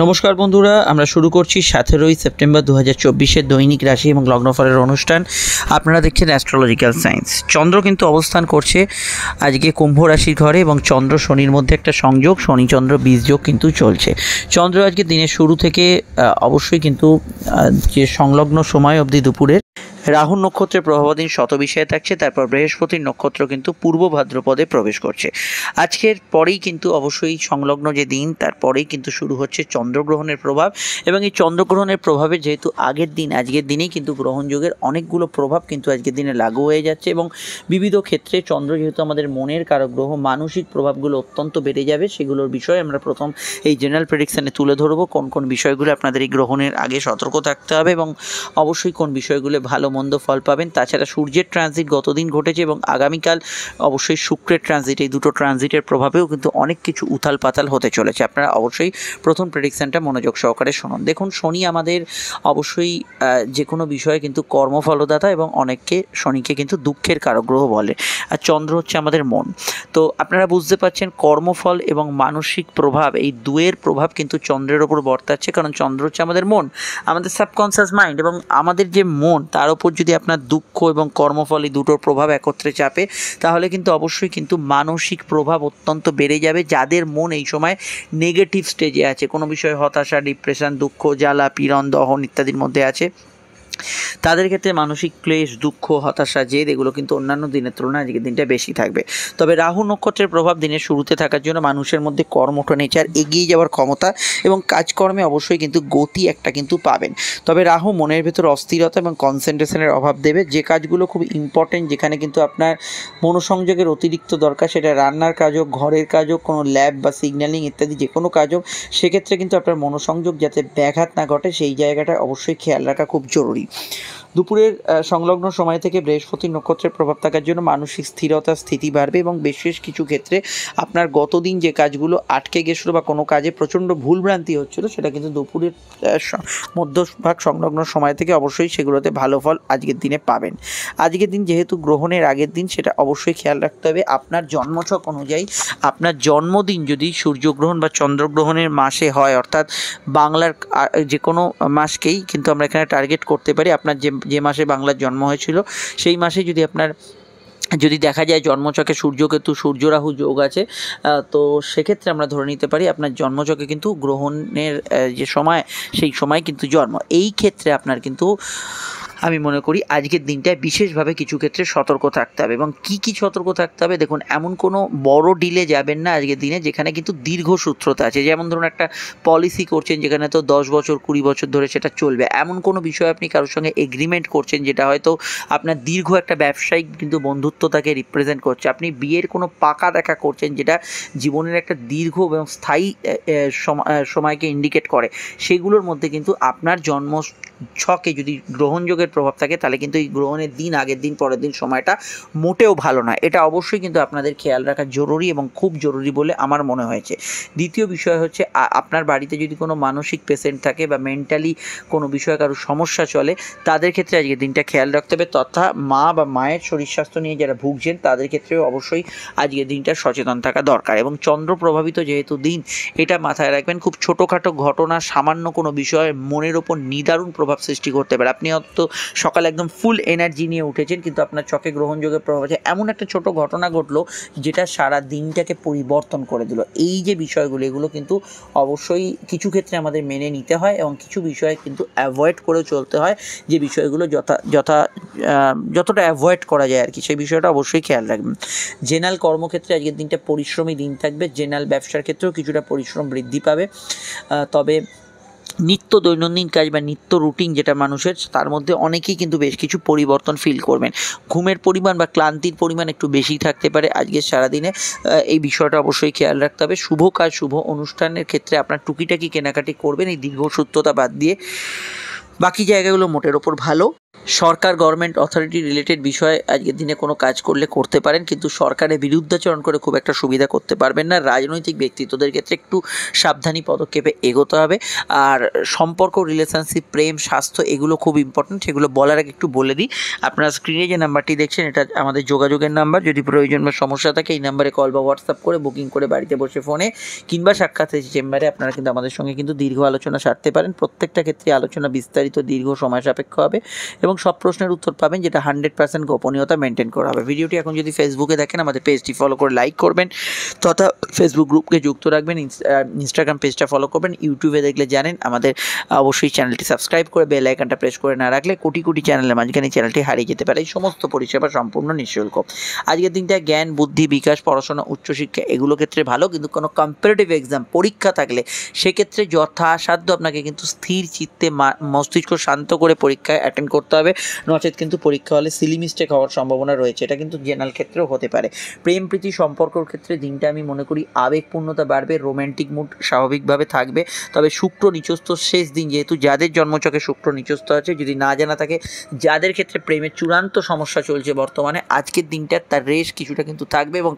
নমস্কার বন্ধুরা, আমরা শুরু করছি 17ই সেপ্টেম্বর 2024-এর দৈনিক রাশি এবং লগ্নফলের অনুষ্ঠান। আপনারা দেখছেন অ্যাস্ট্রোলজিক্যাল সায়েন্স। চন্দ্র কিন্তু অবস্থান করছে আজকে কুম্ভ রাশির ঘরে এবং চন্দ্র শনির মধ্যে একটা সংযোগ, শনি চন্দ্র বীজযোগ কিন্তু চলছে। চন্দ্র আজকে দিনের শুরু থেকে অবশ্যই কিন্তু যে সংলগ্ন সময় অবধি দুপুরের রাহু নক্ষত্রের প্রভাবাধীন শতবিষয়ে থাকছে। তারপর বৃহস্পতির নক্ষত্র কিন্তু পূর্ব ভাদ্রপদে প্রবেশ করছে। আজকের পরেই কিন্তু অবশ্যই সংলগ্ন যে দিন তারপরেই কিন্তু শুরু হচ্ছে চন্দ্রগ্রহণের প্রভাব, এবং এই চন্দ্রগ্রহণের প্রভাবে যেহেতু আজকের দিনেই কিন্তু গ্রহণযোগের অনেকগুলো প্রভাব কিন্তু আজকের দিনে লাগু হয়ে যাচ্ছে, এবং বিবিধ ক্ষেত্রে চন্দ্র যেহেতু আমাদের মনের কারক গ্রহ, মানসিক প্রভাবগুলো অত্যন্ত বেড়ে যাবে। সেগুলোর বিষয়ে আমরা প্রথম এই জেনারেল প্রেডিকশানে তুলে ধরবো কোন কোন বিষয়গুলো আপনাদের এই গ্রহণের আগে সতর্ক থাকতে হবে এবং অবশ্যই কোন বিষয়গুলো ভালো মন্দ ফল পাবেন। তাছাড়া সূর্যের ট্রানজিট গতদিন ঘটেছে এবং আগামীকাল অবশ্যই শুক্রের ট্রানজিট, এই দুটো ট্রানজিটের প্রভাবেও কিন্তু অনেক কিছু উথাল পাতাল হতে চলেছে। আপনারা অবশ্যই প্রথম প্রেডিকশানটা মনোযোগ সহকারে শুনুন। দেখুন, শনি আমাদের অবশ্যই যে কোনো বিষয়ে কিন্তু কর্মফলদাতা এবং অনেককে শনিকে কিন্তু দুঃখের কারক গ্রহ বলে, আর চন্দ্র হচ্ছে আমাদের মন। তো আপনারা বুঝতে পারছেন কর্মফল এবং মানসিক প্রভাব, এই দুয়ের প্রভাব কিন্তু চন্দ্রের ওপর বর্তাচ্ছে, কারণ চন্দ্র হচ্ছে আমাদের মন, আমাদের সাবকনসিয়াস মাইন্ড, এবং আমাদের যে মন তার ওপর যদি আপনার দুঃখ এবং কর্মফল এই দুটোর প্রভাব একত্রে চাপে, তাহলে কিন্তু অবশ্যই কিন্তু মানসিক প্রভাব অত্যন্ত বেড়ে যাবে। যাদের মন এই সময় নেগেটিভ স্টেজে আছে, কোনো বিষয়ে হতাশা, ডিপ্রেশন, দুঃখ, জ্বালা, পীড়ন, দহন ইত্যাদির মধ্যে আছে, তাদের ক্ষেত্রে মানসিক ক্লেশ, দুঃখ, হতাশা, জেদ এগুলো কিন্তু অন্যান্য দিনের তুলনায় আজকের দিনটা বেশি থাকবে। তবে রাহু নক্ষত্রের প্রভাব দিনের শুরুতে থাকার জন্য মানুষের মধ্যে কর্মঠ নেচার, এগিয়ে যাওয়ার ক্ষমতা এবং কাজকর্মে অবশ্যই কিন্তু গতি একটা কিন্তু পাবেন। তবে রাহু মনের ভেতর অস্থিরতা এবং কনসেন্ট্রেশনের অভাব দেবে। যে কাজগুলো খুব ইম্পর্টেন্ট, যেখানে কিন্তু আপনার মনোসংযোগের অতিরিক্ত দরকার, সেটা রান্নার কাজ হোক, ঘরের কাজ হোক, কোনো ল্যাব বা সিগন্যালিং ইত্যাদি যে কোনো কাজ হোক, সেক্ষেত্রে কিন্তু আপনার মনোসংযোগ যাতে ব্যাঘাত না ঘটে সেই জায়গাটা অবশ্যই খেয়াল রাখা খুব জরুরি। দুপুরের সংলগ্ন সময় থেকে বৃহস্পতি নক্ষত্রের প্রভাব থাকার জন্য মানসিক স্থিরতা, স্থিতি বাড়বে এবং বিশেষ কিছু ক্ষেত্রে আপনার গতদিন যে কাজগুলো আটকে গেছিলো বা কোনো কাজে প্রচণ্ড ভুলভ্রান্তি হচ্ছিলো, সেটা কিন্তু দুপুরের মধ্যভাগ সংলগ্ন সময় থেকে অবশ্যই সেগুলোতে ভালো ফল আজকের দিনে পাবেন। আজকের দিন যেহেতু গ্রহণের আগের দিন, সেটা অবশ্যই খেয়াল রাখতে হবে আপনার জন্মছক অনুযায়ী আপনার জন্মদিন যদি সূর্যগ্রহণ বা চন্দ্রগ্রহণের মাসে হয়, অর্থাৎ বাংলার যে কোনো মাসকেই কিন্তু আমরা এখানে টার্গেট করতে পারি। আপনার যে মাসে বাংলার জন্ম হয়েছিল সেই মাসে যদি দেখা যায় জন্মছকে সূর্যকেতু, সূর্য রাহু যোগ আছে, তো সেক্ষেত্রে আমরা ধরে নিতে পারি আপনার জন্মছকে কিন্তু গ্রহণের যে সময়, সেই সময় কিন্তু জন্ম। এই ক্ষেত্রে আপনার কিন্তু আমি মনে করি আজকের দিনটায় বিশেষভাবে কিছু ক্ষেত্রে সতর্ক থাকতে হবে। এবং কি সতর্ক থাকতে হবে, দেখুন, এমন কোনো বড় ডিলে যাবেন না আজকের দিনে যেখানে কিন্তু দীর্ঘসূত্রতা আছে। যেমন ধরুন একটা পলিসি করছেন যেখানে তো 10 বছর 20 বছর ধরে সেটা চলবে, এমন কোনো বিষয়ে আপনি কারোর সঙ্গে এগ্রিমেন্ট করছেন যেটা হয়তো আপনার দীর্ঘ একটা ব্যবসায়িক কিন্তু বন্ধুত্বতাকে রিপ্রেজেন্ট করছে। আপনি বিয়ের কোনো পাকা দেখা করছেন যেটা জীবনের একটা দীর্ঘ এবং স্থায়ী সময়কে ইন্ডিকেট করে, সেগুলোর মধ্যে কিন্তু আপনার জন্ম ছকে যদি গ্রহণযোগের প্রভাব থাকে, তাহলে কিন্তু এই গ্রহণের দিন, আগের দিন, পরের দিন সময়টা মোটেও ভালো নয়। এটা অবশ্যই কিন্তু আপনাদের খেয়াল রাখা জরুরি এবং খুব জরুরি বলে আমার মনে হয়েছে। দ্বিতীয় বিষয় হচ্ছে, আপনার বাড়িতে যদি কোনো মানসিক পেশেন্ট থাকে বা মেন্টালি কোনো বিষয়ে কারো সমস্যা চলে, তাদের ক্ষেত্রে আজকের দিনটা খেয়াল রাখতে হবে। তথা মা বা মায়ের শরীর স্বাস্থ্য নিয়ে যারা ভুগছেন, তাদের ক্ষেত্রেও অবশ্যই আজকের দিনটা সচেতন থাকা দরকার। এবং চন্দ্র প্রভাবিত যেহেতু দিন, এটা মাথায় রাখবেন, খুব ছোটোখাটো ঘটনা, সামান্য কোনো বিষয়ে মনের ওপর নিদারুণ প্রভাব সৃষ্টি করতে পারে। আপনি হয়তো সকালে একদম ফুল এনার্জি নিয়ে উঠেছেন, কিন্তু আপনার চকে গ্রহণযোগের প্রভাব আছে, এমন একটা ছোট ঘটনা ঘটলো যেটা সারা দিনটাকে পরিবর্তন করে দিল। এই যে বিষয়গুলো, এগুলো কিন্তু অবশ্যই কিছু ক্ষেত্রে আমাদের মেনে নিতে হয় এবং কিছু বিষয় কিন্তু অ্যাভয়েড করেও চলতে হয়। যে বিষয়গুলো যতটা অ্যাভয়েড করা যায় আর কি, সেই বিষয়টা অবশ্যই খেয়াল রাখবেন। জেনারেল কর্মক্ষেত্রে আজকের দিনটা পরিশ্রমী দিন থাকবে। জেনারেল ব্যবসার ক্ষেত্রেও কিছুটা পরিশ্রম বৃদ্ধি পাবে। তবে নিত্য দৈনন্দিন কাজ বা নিত্য রুটিন যেটা মানুষের, তার মধ্যে অনেকেই কিন্তু বেশ কিছু পরিবর্তন ফিল করবেন। ঘুমের পরিমাণ বা ক্লান্তির পরিমাণ একটু বেশি থাকতে পারে আজকের সারাদিনে, এই বিষয়টা অবশ্যই খেয়াল রাখতে হবে। শুভ কাজ, শুভ অনুষ্ঠানের ক্ষেত্রে আপনার টুকিটাকি কেনাকাটি করবেন এই দীর্ঘসূত্রতা বাদ দিয়ে, বাকি জায়গাগুলো মোটের ওপর ভালো। সরকার গভর্নমেন্ট অথরিটি রিলেটেড বিষয়ে আজকের দিনে কোনো কাজ করলে করতে পারেন, কিন্তু সরকারের বিরুদ্ধাচরণ করে খুব একটা সুবিধা করতে পারবেন না। রাজনৈতিক ব্যক্তিত্বদের ক্ষেত্রে একটু সাবধানী পদক্ষেপে এগোতে হবে। আর সম্পর্ক, রিলেশনশিপ, প্রেম, স্বাস্থ্য এগুলো খুব ইম্পর্টেন্ট। সেগুলো বলার আগে একটু বলে দিই, আপনারা স্ক্রিনে যে নাম্বারটি দেখছেন এটা আমাদের যোগাযোগের নাম্বার। যদি প্রয়োজন বা সমস্যা থাকে এই নাম্বারে কল বা হোয়াটসঅ্যাপ করে বুকিং করে বাড়িতে বসে ফোনে কিংবা সাক্ষাতের চেম্বারে আপনারা কিন্তু আমাদের সঙ্গে কিন্তু দীর্ঘ আলোচনা সারতে পারেন। প্রত্যেকটা ক্ষেত্রে আলোচনা বিস্তারিত, দীর্ঘ, সময় সাপেক্ষ হবে এবং সব প্রশ্নের উত্তর পাবেন, যেটা 100% গোপনীয়তা মেনটেন করা হবে। ভিডিওটি এখন যদি ফেসবুকে দেখেন আমাদের পেজটি ফলো করে লাইক করবেন তথা ফেসবুক গ্রুপকে যুক্ত রাখবেন, ইনস্টাগ্রাম পেজটা ফলো করবেন। ইউটিউবে দেখলে জানেন আমাদের অবশ্যই চ্যানেলটি সাবস্ক্রাইব করে বেল আইকনটা প্রেস করে না রাখলে কোটি কোটি চ্যানেলের মাঝখানে চ্যানেলটি হারিয়ে যেতে পারে। এই সমস্ত পরিষেবা সম্পূর্ণ নিঃশুল্ক। আজকের দিনটা জ্ঞান, বুদ্ধি, বিকাশ, পড়াশোনা, উচ্চশিক্ষা এগুলো ক্ষেত্রে ভালো, কিন্তু কোনো কম্পারেটিভ এক্সাম পরীক্ষা থাকলে সেক্ষেত্রে যথাসাধ্য আপনাকে কিন্তু স্থির চিত্তে মস্তিষ্ক শান্ত করে পরীক্ষায় অ্যাটেন্ড করতে হবে, নচেত কিন্তু পরীক্ষা হলে সিলি মিস্টেক হওয়ার সম্ভাবনা রয়েছে। এটা কিন্তু জেনারেল ক্ষেত্রেও হতে পারে। প্রেম প্রীতি সম্পর্কের ক্ষেত্রে দিনটা আমি মনে করি আবেগপূর্ণতা বাড়বে, রোম্যান্টিক মুড স্বাভাবিকভাবে থাকবে। তবে শুক্র নিচস্থ শেষ দিন, যেহেতু যাদের জন্মছকে শুক্র নিচস্থ আছে, যদি না জানা থাকে যাদের ক্ষেত্রে প্রেমের চূড়ান্ত সমস্যা চলছে বর্তমানে, আজকের দিনটা তার রেশ কিছুটা কিন্তু থাকবে এবং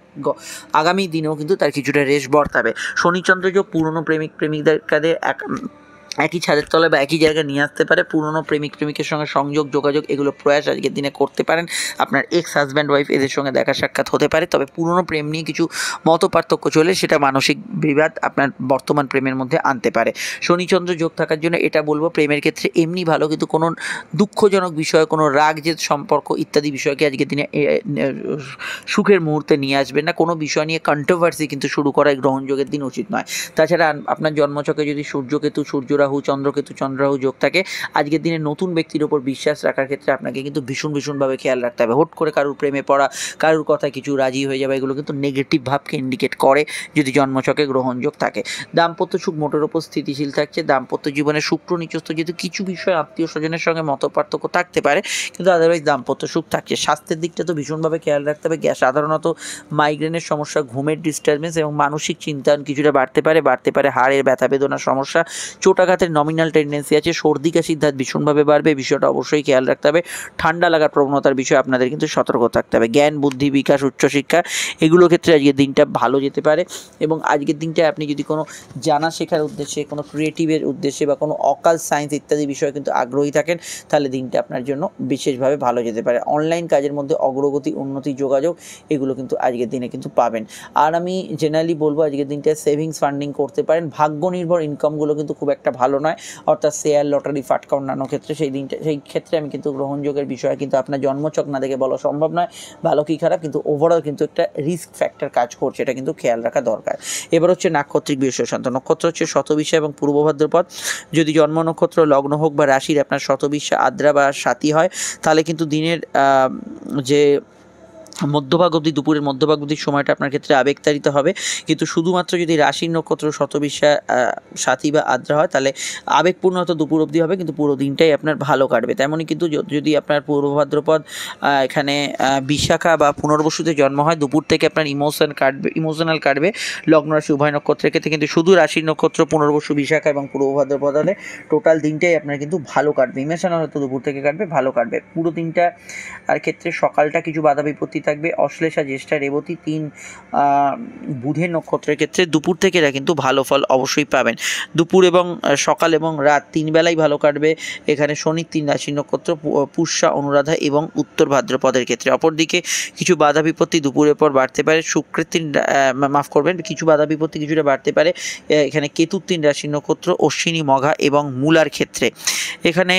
আগামী দিনেও কিন্তু তার কিছুটা রেশ বর্তাবে। শনিচন্দ্র যোগ পুরনো প্রেমিক প্রেমিকদের একই ছাদের তলায় বা একই জায়গায় নিয়ে আসতে পারে। পুরনো প্রেমিক প্রেমিকের সঙ্গে সংযোগ, যোগাযোগ এগুলো প্রয়াস আজকের দিনে করতে পারেন। আপনার এক্স হাজব্যান্ড ওয়াইফ এদের সঙ্গে দেখা সাক্ষাৎ হতে পারে। তবে পুরনো প্রেম নিয়ে কিছু মত পার্থক্য চলে, সেটা মানসিক বিবাদ আপনার বর্তমান প্রেমের মধ্যে আনতে পারে। শনিচন্দ্র যোগ থাকার জন্য এটা বলবো প্রেমের ক্ষেত্রে এমনি ভালো, কিন্তু কোনো দুঃখজনক বিষয়, কোনো রাগ, জেদ, সম্পর্ক ইত্যাদি বিষয়কে আজকের দিনে সুখের মুহূর্তে নিয়ে আসবেন না। কোনো বিষয় নিয়ে কন্ট্রোভার্সি কিন্তু শুরু করা গ্রহণযোগের দিন উচিত নয়। তাছাড়া আপনার জন্মছকে যদি সূর্যকেতু, সূর্যরাহু, চন্দ্রকেতু, চন্দ্ররাহু যোগ থাকে, আজকের দিনে নতুন ব্যক্তির ওপর বিশ্বাস রাখার ক্ষেত্রে আপনাকে কিন্তু ভীষণভাবে খেয়াল রাখতে হবে। হুট করে কারুর প্রেমে পড়া, কারুর কথায় কিছু রাজি হয়ে যাবে, এগুলো কিন্তু নেগেটিভ ভাবকে ইন্ডিকেট করে যদি জন্মছকে গ্রহণযোগ থাকে। দাম্পত্য সুখ মোটের ওপর স্থিতিশীল থাকছে। দাম্পত্য জীবনে শুক্র নিচস্থ, যেহেতু কিছু বিষয় আত্মীয় স্বজনের সঙ্গে মত পার্থক্য থাকতে পারে, কিন্তু আদারওয়াইজ দাম্পত্য সুখ থাকছে। স্বাস্থ্যের দিকটা তো ভীষণভাবে খেয়াল রাখতে হবে। সাধারণত মাইগ্রেনের সমস্যা, ঘুমের ডিস্টারবেন্স এবং মানসিক চিন্তা কিছুটা বাড়তে পারে হাড়ের ব্যথা বেদনার সমস্যা, চোটাঘাতের নমিনাল টেন্ডেন্সি আছে। সর্দি কাশির ধাত ভীষণভাবে বাড়বে, বিষয়টা অবশ্যই খেয়াল রাখতে হবে। ঠান্ডা লাগার প্রবণতার বিষয়ে আপনাদের কিন্তু সতর্ক থাকতে হবে। জ্ঞান, বুদ্ধি, বিকাশ, উচ্চশিক্ষা এগুলোর ক্ষেত্রে আজকের দিনটা ভালো যেতে পারে এবং আজকের দিনটা আপনি যদি কোনো জানা শেখার উদ্দেশ্যে, কোনো ক্রিয়েটিভের উদ্দেশ্যে বা কোনো অকাল সায়েন্স ইত্যাদি বিষয়ে কিন্তু আগ্রহী থাকেন, তাহলে দিনটা আপনার জন্য বিশেষভাবে ভালো যেতে পারে। অনলাইন কাজের মধ্যে অগ্রগতি, উন্নতি, যোগাযোগ এগুলো কিন্তু আজকের দিনে কিন্তু পাবেন। আর আমি জেনারেলি বলবো আজকের দিনটা সেভিংস ফান্ডিং করতে পারেন। ভাগ্য নির্ভর ইনকামগুলো কিন্তু খুব একটা ভালো নয়, অর্থাৎ শেয়ার, লটারি, ফাটকা অন্যান্য ক্ষেত্রে সেই ক্ষেত্রে আমি কিন্তু গ্রহণযোগের বিষয়ে কিন্তু আপনার জন্মছক না দেখে বলা সম্ভব নয় ভালো কি খারাপ, কিন্তু ওভারঅল কিন্তু একটা রিস্ক ফ্যাক্টর কাজ করছে, এটা কিন্তু খেয়াল রাখা দরকার। এবার হচ্ছে নাক্ষত্রিক বিষয় শান্ত। নক্ষত্র হচ্ছে শতবিশা এবং পূর্ব ভাদ্রপদ। যদি জন্ম নক্ষত্র, লগ্ন হোক বা রাশির আপনার শতবিশা, আদ্রা বা সাথী হয়, তাহলে কিন্তু দিনের যে মধ্যভাগ অবধি, দুপুরের মধ্যভাগ অবধি সময়টা আপনার ক্ষেত্রে আবেগতাড়িত হবে। কিন্তু শুধুমাত্র যদি রাশির নক্ষত্র শতবিশা, সাথী বা আদ্রা হয়, তাহলে আবেগপূর্ণ হয়তো দুপুর অবধি হবে, কিন্তু পুরো দিনটাই আপনার ভালো কাটবে। তেমনই কিন্তু যদি আপনার পূর্ব ভাদ্রপদ এখানে বিশাখা বা পুনর্বসুতে জন্ম হয়, দুপুর থেকে আপনার ইমোশনাল কাটবে লগ্ন রাশি উভয় নক্ষত্রের ক্ষেত্রে। কিন্তু শুধু রাশির নক্ষত্র পুনর্বসু, বিশাখা এবং পূর্ব ভাদ্রপদ হলে টোটাল দিনটাই আপনার কিন্তু ভালো কাটবে। ইমোশনাল হয়তো দুপুর থেকে কাটবে, ভালো কাটবে পুরো দিনটা। আর ক্ষেত্রে সকালটা কিছু বাধা বিপত্তি থাকবে। অশ্লেষা, জ্যেষ্ঠা, রেবতী 3 বুধের নক্ষত্রের ক্ষেত্রে দুপুর থেকে এরা কিন্তু ভালো ফল অবশ্যই পাবেন। দুপুর এবং সকাল এবং রাত 3 বেলাই ভালো কাটবে। এখানে শনির 3 রাশির নক্ষত্র পুষ্যা, অনুরাধা এবং উত্তর ভাদ্রপদের ক্ষেত্রে। অপরদিকে কিছু বাধা বিপত্তি দুপুরের পর বাড়তে পারে। শুক্রের 3 কিছু বাধা বিপত্তি কিছুটা বাড়তে পারে এখানে কেতুর 3 রাশির নক্ষত্র অশ্বিনী, মঘা এবং মূলার ক্ষেত্রে। এখানে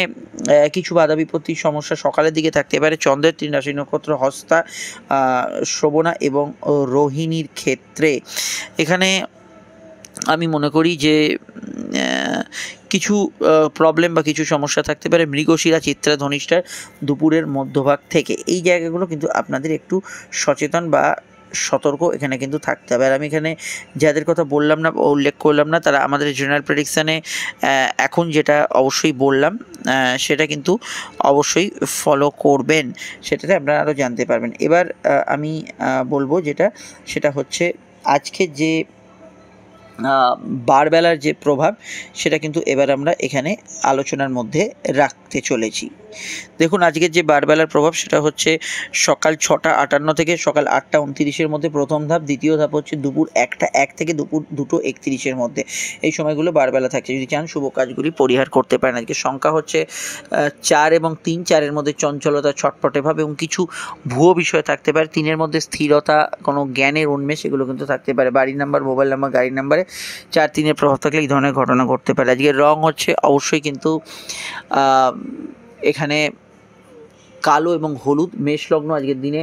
কিছু বাধা বিপত্তির সমস্যা সকালের দিকে থাকতে পারে চন্দ্রের 3 রাশির নক্ষত্র হস্তা, শ্রবণা এবং রোহিণীর ক্ষেত্রে। এখানে আমি মনে করি যে কিছু প্রবলেম বা কিছু সমস্যা থাকতে পারে মৃগশিরা, চিত্রা, ধনিষ্ঠার দুপুরের মধ্যভাগ থেকে। এই জায়গাগুলো কিন্তু আপনাদের একটু সচেতন বা সতর্ক এখানে কিন্তু থাকতে হবে। আর আমি এখানে যাদের কথা বললাম না, উল্লেখ করলাম না, তারা আমাদের জেনারেল প্রেডিকশানে এখন যেটা অবশ্যই বললাম সেটা কিন্তু অবশ্যই ফলো করবেন, সেটাতে আপনারা আরও জানতে পারবেন। এবার আমি বলবো সেটা হচ্ছে আজকে যে বারবেলার যে প্রভাব, সেটা কিন্তু এবার আমরা এখানে আলোচনার মধ্যে রাখতে চলেছি। দেখুন আজকের যে বারবেলার প্রভাব সেটা হচ্ছে সকাল 6:58 থেকে সকাল 8:29-এর মধ্যে প্রথম ধাপ, দ্বিতীয় ধাপ হচ্ছে দুপুর 1:01 থেকে দুপুর 2:31-এর মধ্যে। এই সময়গুলো বারবেলা থাকছে, যদি চান শুভ কাজগুলি পরিহার করতে পারেন। আজকে সংখ্যা হচ্ছে 4 এবং 3, 4-এর মধ্যে চঞ্চলতা, ছটপটে ভাব এবং কিছু ভুয়ো বিষয় থাকতে পারে। 3-এর মধ্যে স্থিরতা, কোনো জ্ঞানের উন্মেষ এগুলো কিন্তু থাকতে পারে। বাড়ির নাম্বার, মোবাইল নাম্বার, গাড়ির নাম্বারে 4-3-এর প্রভাব থাকলে এই ধরনের ঘটনা ঘটতে পারে। আজকের রং হচ্ছে অবশ্যই কিন্তু এখানে কালো এবং হলুদ। মেষ লগ্ন আজকের দিনে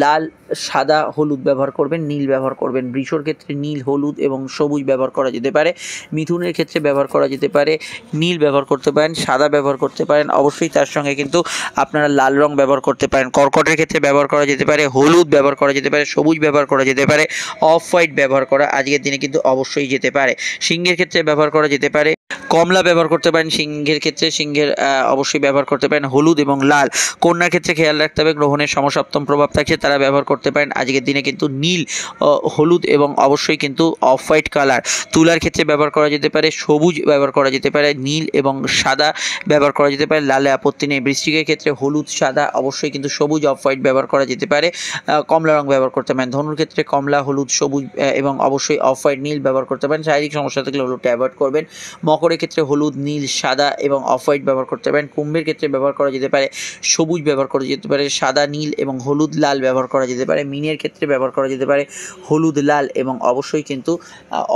লাল, সাদা, হলুদ ব্যবহার করবেন, নীল ব্যবহার করবেন। বৃষর ক্ষেত্রে নীল, হলুদ এবং সবুজ ব্যবহার করা যেতে পারে। মিথুনের ক্ষেত্রে ব্যবহার করা যেতে পারে নীল ব্যবহার করতে পারেন, সাদা ব্যবহার করতে পারেন, অবশ্যই তার সঙ্গে কিন্তু আপনারা লাল রং ব্যবহার করতে পারেন। কর্কটের ক্ষেত্রে ব্যবহার করা যেতে পারে হলুদ ব্যবহার করা যেতে পারে, সবুজ ব্যবহার করা যেতে পারে, অফ হোয়াইট ব্যবহার করা আজকের দিনে কিন্তু অবশ্যই যেতে পারে। সিংহের ক্ষেত্রে ব্যবহার করা যেতে পারে কমলা ব্যবহার করতে পারেন। সিংহের ক্ষেত্রে অবশ্যই ব্যবহার করতে পারেন হলুদ এবং লাল। কন্যার ক্ষেত্রে খেয়াল রাখতে হবে গ্রহণের সমসপ্তম প্রভাব থাকছে, তারা ব্যবহার করতে পারেন আজকের দিনে কিন্তু নীল, হলুদ এবং অবশ্যই কিন্তু অফ হোয়াইট কালার। তুলার ক্ষেত্রে ব্যবহার করা যেতে পারে সবুজ ব্যবহার করা যেতে পারে, নীল এবং সাদা ব্যবহার করা যেতে পারে, লালে আপত্তি নেই। বৃশ্চিকের ক্ষেত্রে হলুদ, সাদা, অবশ্যই কিন্তু সবুজ, অফ হোয়াইট ব্যবহার করা যেতে পারে, কমলা রং ব্যবহার করতে পারেন। ধনুর ক্ষেত্রে কমলা, হলুদ, সবুজ এবং অবশ্যই অফ হোয়াইট, নীল ব্যবহার করতে পারেন। শারীরিক সমস্যা থাকলে হলুদটা অ্যাভয়েড করবেন। মকরের ক্ষেত্রে হলুদ, নীল, সাদা এবং অফ হোয়াইট ব্যবহার করতে পারেন। কুম্ভের ক্ষেত্রে ব্যবহার করা যেতে পারে সবুজ ব্যবহার করা যেতে পারে, সাদা, নীল এবং হলুদ, লাল ব্যবহার করা যেতে পারে। মীনের ক্ষেত্রে ব্যবহার করা যেতে পারে হলুদ, লাল এবং অবশ্যই কিন্তু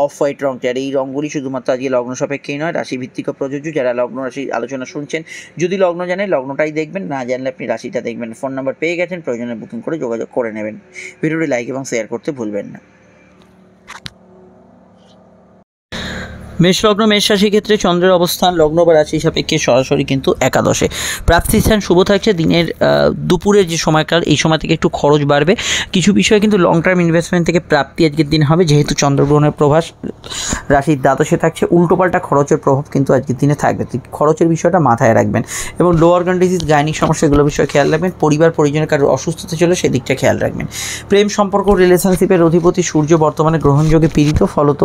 অফ হোয়াইট রংটা। আর এই রঙগুলি শুধুমাত্র আজকে লগ্ন সাপেক্ষেই নয়, রাশিভিত্তিক প্রযোজ্য। যারা লগ্ন রাশি আলোচনা শুনছেন, যদি লগ্ন জানেন লগ্নটাই দেখবেন, না জানলে আপনি রাশিটা দেখবেন। ফোন নাম্বার পেয়ে গেছেন, প্রয়োজনে বুকিং করে যোগাযোগ করে নেবেন। ভিডিওটি লাইক এবং শেয়ার করতে ভুলবেন না। মেষ লগ্ন, মেষ রাশির ক্ষেত্রে চন্দ্রের অবস্থান লগ্ন বা রাশি সাপেক্ষে সরাসরি কিন্তু একাদশে। প্রাপ্তিস্থান শুভ থাকছে। দিনের দুপুরের যে সময়কাল, এই সময় থেকে একটু খরচ বাড়বে। কিছু বিষয়ে কিন্তু লং টার্ম ইনভেস্টমেন্ট থেকে প্রাপ্তি আজকের দিন হবে, যেহেতু চন্দ্রগ্রহণের প্রভাস রাশির দ্বাদশে থাকছে। উল্টোপাল্টা খরচের প্রভাব কিন্তু আজকের দিনে থাকবে, খরচের বিষয়টা মাথায় রাখবেন এবং লো অর্গান ডিজিজ, গাইনিক সমস্যা এগুলো বিষয়ে খেয়াল রাখবেন। পরিবার পরিজনের কারো অসুস্থতা চলে সেদিকটা খেয়াল রাখবেন। প্রেম সম্পর্ক, রিলেশনশিপের অধিপতি সূর্য বর্তমানে গ্রহণযোগে পীড়িত, ফলত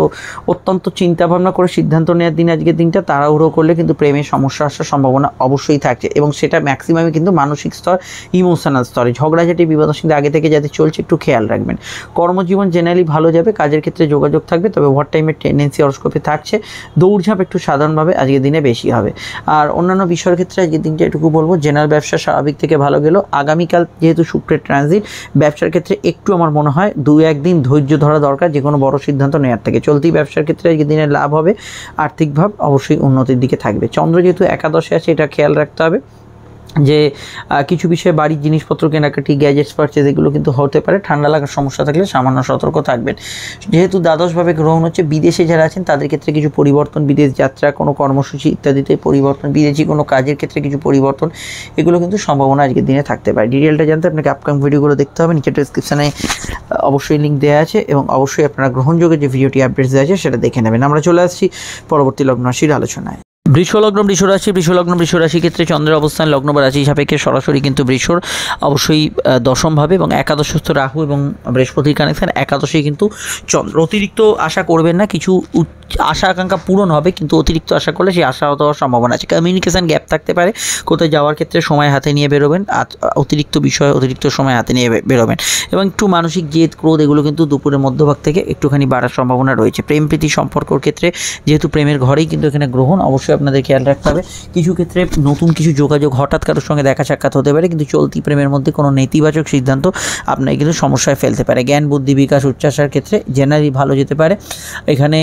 অত্যন্ত চিন্তাভাবনা করে সিদ্ধান্ত নেওয়ার দিন আজকের দিনটা। তাড়াহুড়ো করলে কিন্তু প্রেমের সমস্যা আসার সম্ভাবনা অবশ্যই থাকছে এবং সেটা ম্যাক্সিমামই কিন্তু মানসিক স্তর, ইমোশনাল স্তরে। ঝগড়াঝাটি, বিবাদশীল আগে থেকে যাতে চলছে একটু খেয়াল রাখবেন। কর্মজীবন জেনারেলি ভালো যাবে, কাজের ক্ষেত্রে যোগাযোগ থাকবে, তবে ওভার টাইমের টেন্ডেন্সি হরোস্কোপে থাকছে। দৌড়ঝাঁপ একটু সাধারণভাবে আজকের দিনে বেশি হবে। আর অন্যান্য বিষয়ের ক্ষেত্রে আজকের দিনটা এটুকু বলবো, জেনারেল ব্যবসা স্বাভাবিক থেকে ভালো গেল। আগামীকাল যেহেতু শুক্রের ট্রানজিট, ব্যবসার ক্ষেত্রে একটু আমার মনে হয় 2-1 দিন ধৈর্য ধরা দরকার যে কোনো বড় সিদ্ধান্ত নেওয়ার থেকে। চলতি ব্যবসার ক্ষেত্রে আজকের দিনে লাভ হবে, আর্থিকভাব অবশ্যই উন্নতির দিকে থাকবে। চন্দ্র যেহেতু একাদশে আছে, এটা খেয়াল রাখতে হবে যে কিছু বিষয়ে বাড়ির জিনিসপত্র কেনাকাটি, গ্যাজেটস পারচেজ এগুলো কিন্তু হতে পারে। ঠান্ডা লাগার সমস্যা থাকলে সামান্য সতর্ক থাকবেন। যেহেতু দ্বাদশভাবে গ্রহণ হচ্ছে, বিদেশে যারা আছেন তাদের ক্ষেত্রে কিছু পরিবর্তন, বিদেশ যাত্রা, কোনো কর্মসূচি ইত্যাদিতে পরিবর্তন, বিদেশি কোনো কাজের ক্ষেত্রে কিছু পরিবর্তন, এগুলো কিন্তু সম্ভাবনা আজকের দিনে থাকতে পারে। ডিটেলটা জানতে আপনাকে আপকামিং ভিডিওগুলো দেখতে হবে, নিচে ডেসক্রিপশানে অবশ্যই লিঙ্ক দেওয়া আছে এবং অবশ্যই আপনারা গ্রহণযোগ্য যে ভিডিওটি আপডেটস দেওয়া আছে সেটা দেখে নেবেন। আমরা চলে আসছি পরবর্তী লগ্ন রাশির আলোচনায়। বৃষলগ্ন, বৃষরাশির ক্ষেত্রে চন্দ্রের অবস্থান লগ্ন বা রাশি সাপেক্ষে সরাসরি কিন্তু বৃষর অবশ্যই দশমভাবে এবং একাদশস্থ রাহু এবং বৃহস্পতির কানেকশন। একাদশেই কিন্তু চন্দ্র। অতিরিক্ত আশা করবেন না, কিছু আশা আকাঙ্ক্ষা পূরণ হবে, কিন্তু অতিরিক্ত আশা করলে সেই আশা হওয়ার সম্ভাবনা আছে। কমিউনিকেশান গ্যাপ থাকতে পারে, কোথায় যাওয়ার ক্ষেত্রে সময় হাতে নিয়ে বেরোবেন, অতিরিক্ত বিষয় অতিরিক্ত সময় হাতে নিয়ে বেরোবেন এবং একটু মানসিক জেদ, ক্রোধ এগুলো কিন্তু দুপুরের মধ্যভাগ থেকে একটুখানি বাড়ার সম্ভাবনা রয়েছে। প্রেম প্রীতি সম্পর্কর ক্ষেত্রে যেহেতু প্রেমের ঘরেই কিন্তু এখানে গ্রহণ, অবশ্যই আপনাদের খেয়াল রাখতে হবে। কিছু ক্ষেত্রে নতুন কিছু যোগাযোগ, হঠাৎ কারোর সঙ্গে দেখা সাক্ষাৎ হতে পারে, কিন্তু চলতি প্রেমের মধ্যে কোনো নেতিবাচক সিদ্ধান্ত আপনাকে কিন্তু সমস্যায় ফেলতে পারে। জ্ঞান বুদ্ধি বিকাশ উচ্চাসার ক্ষেত্রে জেনারেলি ভালো যেতে পারে। এখানে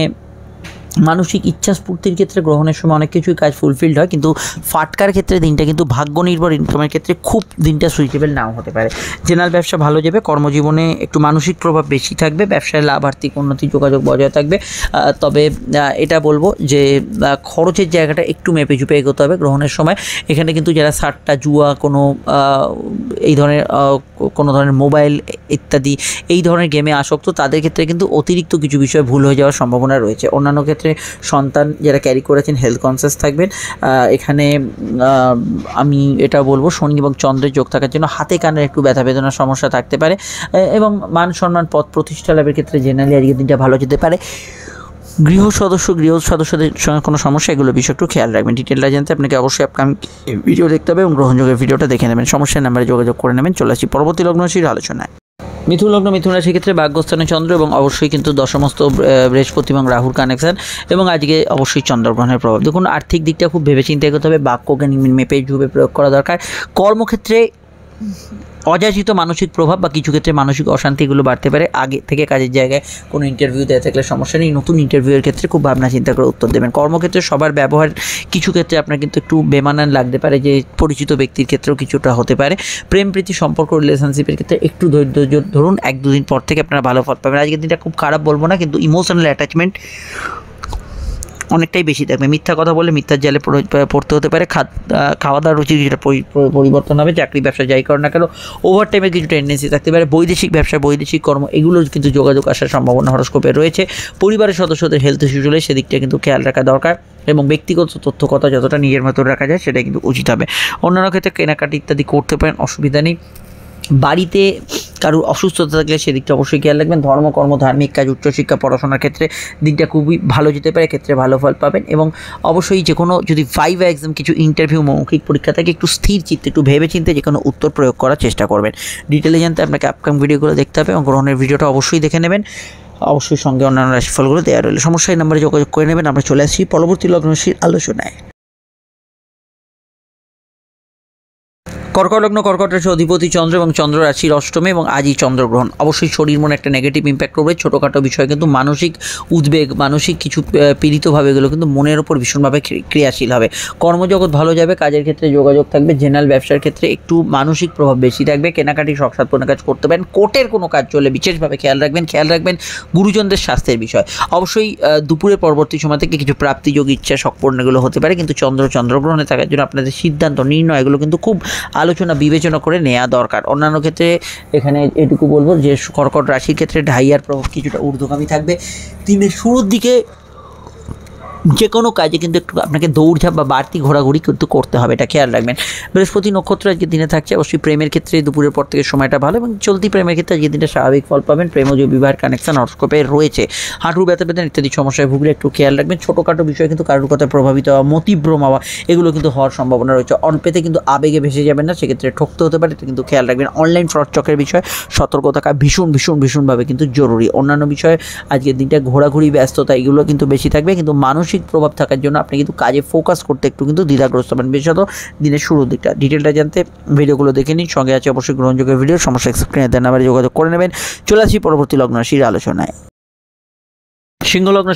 মানসিক ইচ্ছা স্ফূর্তির ক্ষেত্রে গ্রহণের সময় অনেক কিছুই কাজ ফুলফিলড হয়, কিন্তু ফাটকার ক্ষেত্রে দিনটা কিন্তু ভাগ্য নির্ভর ইনকামের ক্ষেত্রে খুব দিনটা সুইটেবল নাও হতে পারে। জেনারেল ব্যবসা ভালো যাবে, কর্মজীবনে একটু মানসিক প্রভাব বেশি থাকবে, ব্যবসায় লাভ, আর্থিক উন্নতি, যোগাযোগ বজায় থাকবে। তবে এটা বলবো যে খরচের জায়গাটা একটু মেপে ঝুপে এগোতে হবে গ্রহণের সময়। এখানে কিন্তু যারা সাট্টা, জুয়া, এই ধরনের কোনো ধরনের মোবাইল ইত্যাদি এই ধরনের গেমে আসক্ত, তাদের ক্ষেত্রে কিন্তু অতিরিক্ত কিছু বিষয় ভুল হয়ে যাওয়ার সম্ভাবনা রয়েছে। অন্যান্য ক্ষেত্রে সন্তান যারা ক্যারি করেছেন হেলথ কনসিয়াস থাকবেন। এখানে আমি এটা বলবো, শনি এবং চন্দ্রের যোগ থাকার জন্য হাতে কানের একটু ব্যথা বেদনার সমস্যা থাকতে পারে এবং মান সম্মান, পদ প্রতিষ্ঠা লাভের ক্ষেত্রে জেনারেলি আজকের দিনটা ভালো যেতে পারে। গৃহ সদস্যদের সঙ্গে কোনো সমস্যা, এগুলো বিষয় একটু খেয়াল রাখবেন। ডিটেলটা জানতে আপনাকে অবশ্যই আপকামিং ভিডিও দেখতে হবে এবং গ্রহণযোগের ভিডিওটা দেখে নেবেন। সমস্যার নাম্বারে যোগাযোগ করে নেবেন। চলে আসি পরবর্তী লগ্ন রাশির আলোচনায়। মিথুন লগ্ন, মিথুন রাশির ক্ষেত্রে ভাগ্যস্থানে চন্দ্র এবং অবশ্যই কিন্তু দশমস্ত বৃহস্পতি এবং রাহুর কানেকশন এবং আজকে অবশ্যই চন্দ্রগ্রহণের প্রভাব। দেখুন আর্থিক দিকটা খুব ভেবেচিন্তে এগোতে হবে, বাক্যকে মেপে ঝুপে প্রয়োগ করা দরকার। কর্মক্ষেত্রে অযাচিত মানসিক প্রভাব বা কিছু ক্ষেত্রে মানসিক অশান্তি এগুলো বাড়তে পারে। আগে থেকে কাজের জায়গায় কোনো ইন্টারভিউ দেওয়া থাকলে সমস্যা নেই, নতুন ইন্টারভিউয়ের ক্ষেত্রে খুব ভাবনা চিন্তা করে উত্তর দেবেন। কর্মক্ষেত্রে সবার ব্যবহার কিছু ক্ষেত্রে আপনার কিন্তু একটু বেমানান লাগতে পারে, যে পরিচিত ব্যক্তির ক্ষেত্রেও কিছুটা হতে পারে। প্রেম প্রীতি সম্পর্ক রিলেশনশিপের ক্ষেত্রে একটু ধৈর্য ধরুন, 1-2 দিন পর থেকে আপনারা ভালো ফল পাবেন। আজকের দিনটা খুব খারাপ বলবো না, কিন্তু ইমোশনাল অ্যাটাচমেন্ট অনেকটাই বেশি থাকবে। মিথ্যা কথা বলে মিথ্যার জালে পড়তে হতে পারে। খাওয়া দাওয়ার রুচির কিছুটা পরিবর্তন হবে। চাকরি ব্যবসা যাই করো না কেন ওভার টাইমের কিছু টেন্ডেন্সি থাকতে পারে। বৈদেশিক ব্যবসা, বৈদেশিক কর্ম এগুলো কিন্তু যোগাযোগ আসার সম্ভাবনা হরস্কোপে রয়েছে। পরিবারের সদস্যদের হেলথ ইস্যু হলে সেদিকটা কিন্তু খেয়াল রাখা দরকার এবং ব্যক্তিগত তথ্য কথা যতটা নিজের মতো রাখা যায় সেটা কিন্তু উচিত হবে। অন্যান্য ক্ষেত্রে কেনাকাটি ইত্যাদি করতে পারেন, অসুবিধা নেই। বাড়িতে কারোর অসুস্থতা থাকলে সেদিকটা অবশ্যই খেয়াল রাখবেন। ধর্মকর্ম, ধার্মিক কাজ, উচ্চশিক্ষা, পড়াশোনার ক্ষেত্রে দিনটা খুবই ভালো যেতে পারে, ক্ষেত্রে ভালো ফল পাবেন। এবং অবশ্যই যে কোনো যদি ভাইভা এক্সাম, কিছু ইন্টারভিউ, মৌখিক পরীক্ষা থাকে, একটু স্থির চিত্তে একটু ভেবে চিন্তে যে কোনো উত্তর প্রয়োগ করার চেষ্টা করবেন। ডিটেলে জানতে আপনাকে আপকামিং ভিডিওগুলো দেখতে হবে এবং গ্রহণের ভিডিওটা অবশ্যই দেখে নেবেন। অবশ্যই সঙ্গে অন্যান্য রাশিফলগুলো দেওয়া রইল। সমস্যা এই নাম্বারে যোগাযোগ করে নেবেন। আমরা চলে আসছি পরবর্তী লগ্ন রাশির আলোচনায়। কর্কট লগ্ন, কর্কট রাশির অধিপতি চন্দ্র এবং চন্দ্র রাশির অষ্টমে এবং আজই চন্দ্রগ্রহণ। অবশ্যই শরীর মনে একটা নেগেটিভ ইম্প্যাক্ট করবে। ছোটোখাটো বিষয় কিন্তু মানসিক উদ্বেগ, মানসিক কিছু পীড়িতভাবে এগুলো কিন্তু মনের ওপর ভীষণভাবে ক্রিয়াশীল হবে। কর্মজগৎ ভালো যাবে, কাজের ক্ষেত্রে যোগাযোগ থাকবে। জেনারেল ব্যবসার ক্ষেত্রে একটু মানসিক প্রভাব বেশি থাকবে। কেনাকাটি শখ সাধনের কাজ করতে পারেন। কোর্টের কোনো কাজ চলে বিশেষভাবে খেয়াল রাখবেন। গুরুজনদের স্বাস্থ্যের বিষয় অবশ্যই দুপুরের পরবর্তী সময় থেকে কিছু প্রাপ্তিযোগ, ইচ্ছা, শখ পূরণ এগুলো হতে পারে। কিন্তু চন্দ্রগ্রহণে থাকার জন্য আপনাদের সিদ্ধান্ত, নির্ণয় এগুলো কিন্তু খুব আলোচনা বিবেচনা করে নেওয়া দরকার। অন্যান্য ক্ষেত্রে এখানে এটুকু বলবো যে কর্কট রাশির ক্ষেত্রে ঢাইয়ার প্রভাব কিছুটা ঊর্ধ্বগামী থাকবে। দিনের শুরুর দিকে যে কোনো কাজে কিন্তু একটু আপনাকে দৌড়ঝাঁপ বা বাড়তি ঘোরাঘুরি কিন্তু করতে হবে, এটা খেয়াল রাখবেন। বৃহস্পতি নক্ষত্র আজকে দিনে থাকছে। অবশ্যই প্রেমের ক্ষেত্রে দুপুরের পর থেকে সময়টা ভালো এবং চলতি প্রেমের ক্ষেত্রে আজকে দিনটা স্বাভাবিক ফল পাবেন। প্রেমজ বিবাহের কানেকশন হরস্কোপে রয়েছে। হাঁটুর ব্যথা ইত্যাদি সমস্যায় ভুগলে একটু খেয়াল রাখবেন। ছোটোখাটো বিষয় কিন্তু কারোর কথায় প্রভাবিত হওয়া, মতিভ্রম হওয়া এগুলো কিন্তু হওয়ার সম্ভাবনা রয়েছে। অল্পেতে কিন্তু আবেগে ভেসে যাবেন না, সেক্ষেত্রে ঠকতে হতে পারে, এটা কিন্তু খেয়াল রাখবেন। অনলাইন ফ্রড চক্রের বিষয়ে সতর্ক থাকা ভীষণভাবে কিন্তু জরুরি। অন্যান্য বিষয়ে আজকের দিনটা ঘোরাঘুরি, ব্যস্ততা এগুলো কিন্তু বেশি থাকবে, কিন্তু মানসিক প্রভাব থাকার জন্য আপনি কিন্তু কাজে ফোকাস করতে একটু কিন্তু দ্বিধাগ্রস্ত হবেন, বিশেষত দিনের শুরুর দিকটা। ডিটেলটা জানতে ভিডিওগুলো দেখে নিন। সঙ্গে আছে অবশ্যই গ্রহণযোগ্য ভিডিও। সমস্যা স্ক্রিনে দেওয়া নাম্বারে যোগাযোগ করে নেবেন। চলে আসি পরবর্তী লগ্ন রাশির আলোচনায়। সিংহলগ্ন,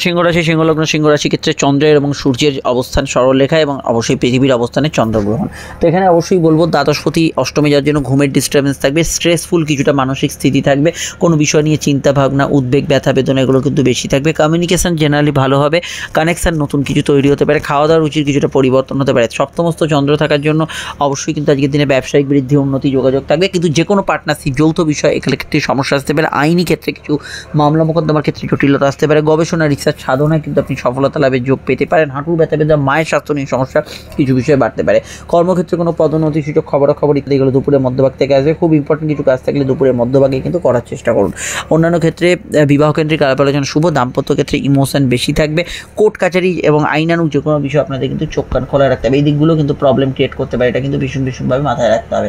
সিংহরাশি ক্ষেত্রে চন্দ্রের এবং সূর্যের অবস্থান সরলরেখা এবং অবশ্যই পৃথিবীর অবস্থানে চন্দ্রগ্রহণ। তো এখানে অবশ্যই বলবো দ্বাদশপতি অষ্টমে যাওয়ার জন্য ঘুমের ডিস্টার্বেন্স থাকবে, স্ট্রেসফুল কিছুটা মানসিক স্থিতি থাকবে, কোনো বিষয় নিয়ে চিন্তা ভাবনা, উদ্বেগ, ব্যথা বেদনা এগুলো কিন্তু বেশি থাকবে। কমিউনিকেশন জেনারেলি ভালো হবে, কানেকশান নতুন কিছু তৈরি হতে পারে, খাওয়া দাওয়ার রুচির কিছুটা পরিবর্তন হতে পারে। সপ্তমস্থ চন্দ্র থাকার জন্য অবশ্যই কিন্তু আজকের দিনে ব্যবসায়িক বৃদ্ধি, উন্নতি, যোগাযোগ থাকবে, কিন্তু যে কোনো পার্টনারশিপ, যৌথ বিষয় এখানে ক্ষেত্রে সমস্যা আসতে পারে। আইনি ক্ষেত্রে কিছু মামলা মোকদ্দমার ক্ষেত্রে জটিলতা আসতে পারে। গবেষণা, রিসার্চ, সাধনায় কিন্তু আপনি সফলতা লাভের যোগ পেতে পারেন। হাঁটুর ব্যথা, মায়ের স্বাস্থ্য নিয়ে সমস্যা কিছু বিষয়ে বাড়তে পারে। কর্মক্ষেত্রে কোনো পদোন্নতি, সুযোগ, খবরাখবর ইত্যাদি এগুলো দুপুরের মধ্যভাগ থেকে আসবে। খুব ইম্পর্টেন্ট কিছু কাজ থাকলে দুপুরের মধ্যভাগে কিন্তু করার চেষ্টা করুন। অন্যান্য ক্ষেত্রে বিবাহ কেন্দ্রিক আলাপ আলোচনা শুভ, দাম্পত্য ক্ষেত্রে ইমোশন বেশি থাকবে। কোর্ট কাছারি এবং আইনানুগ যে কোনো বিষয় আপনাদের কিন্তু চোখ কান খোলা রাখতে হবে। এই দিকগুলো কিন্তু প্রবলেম ক্রিয়েট করতে পারে, এটা কিন্তু ভীষণভাবে মাথায় রাখতে হবে।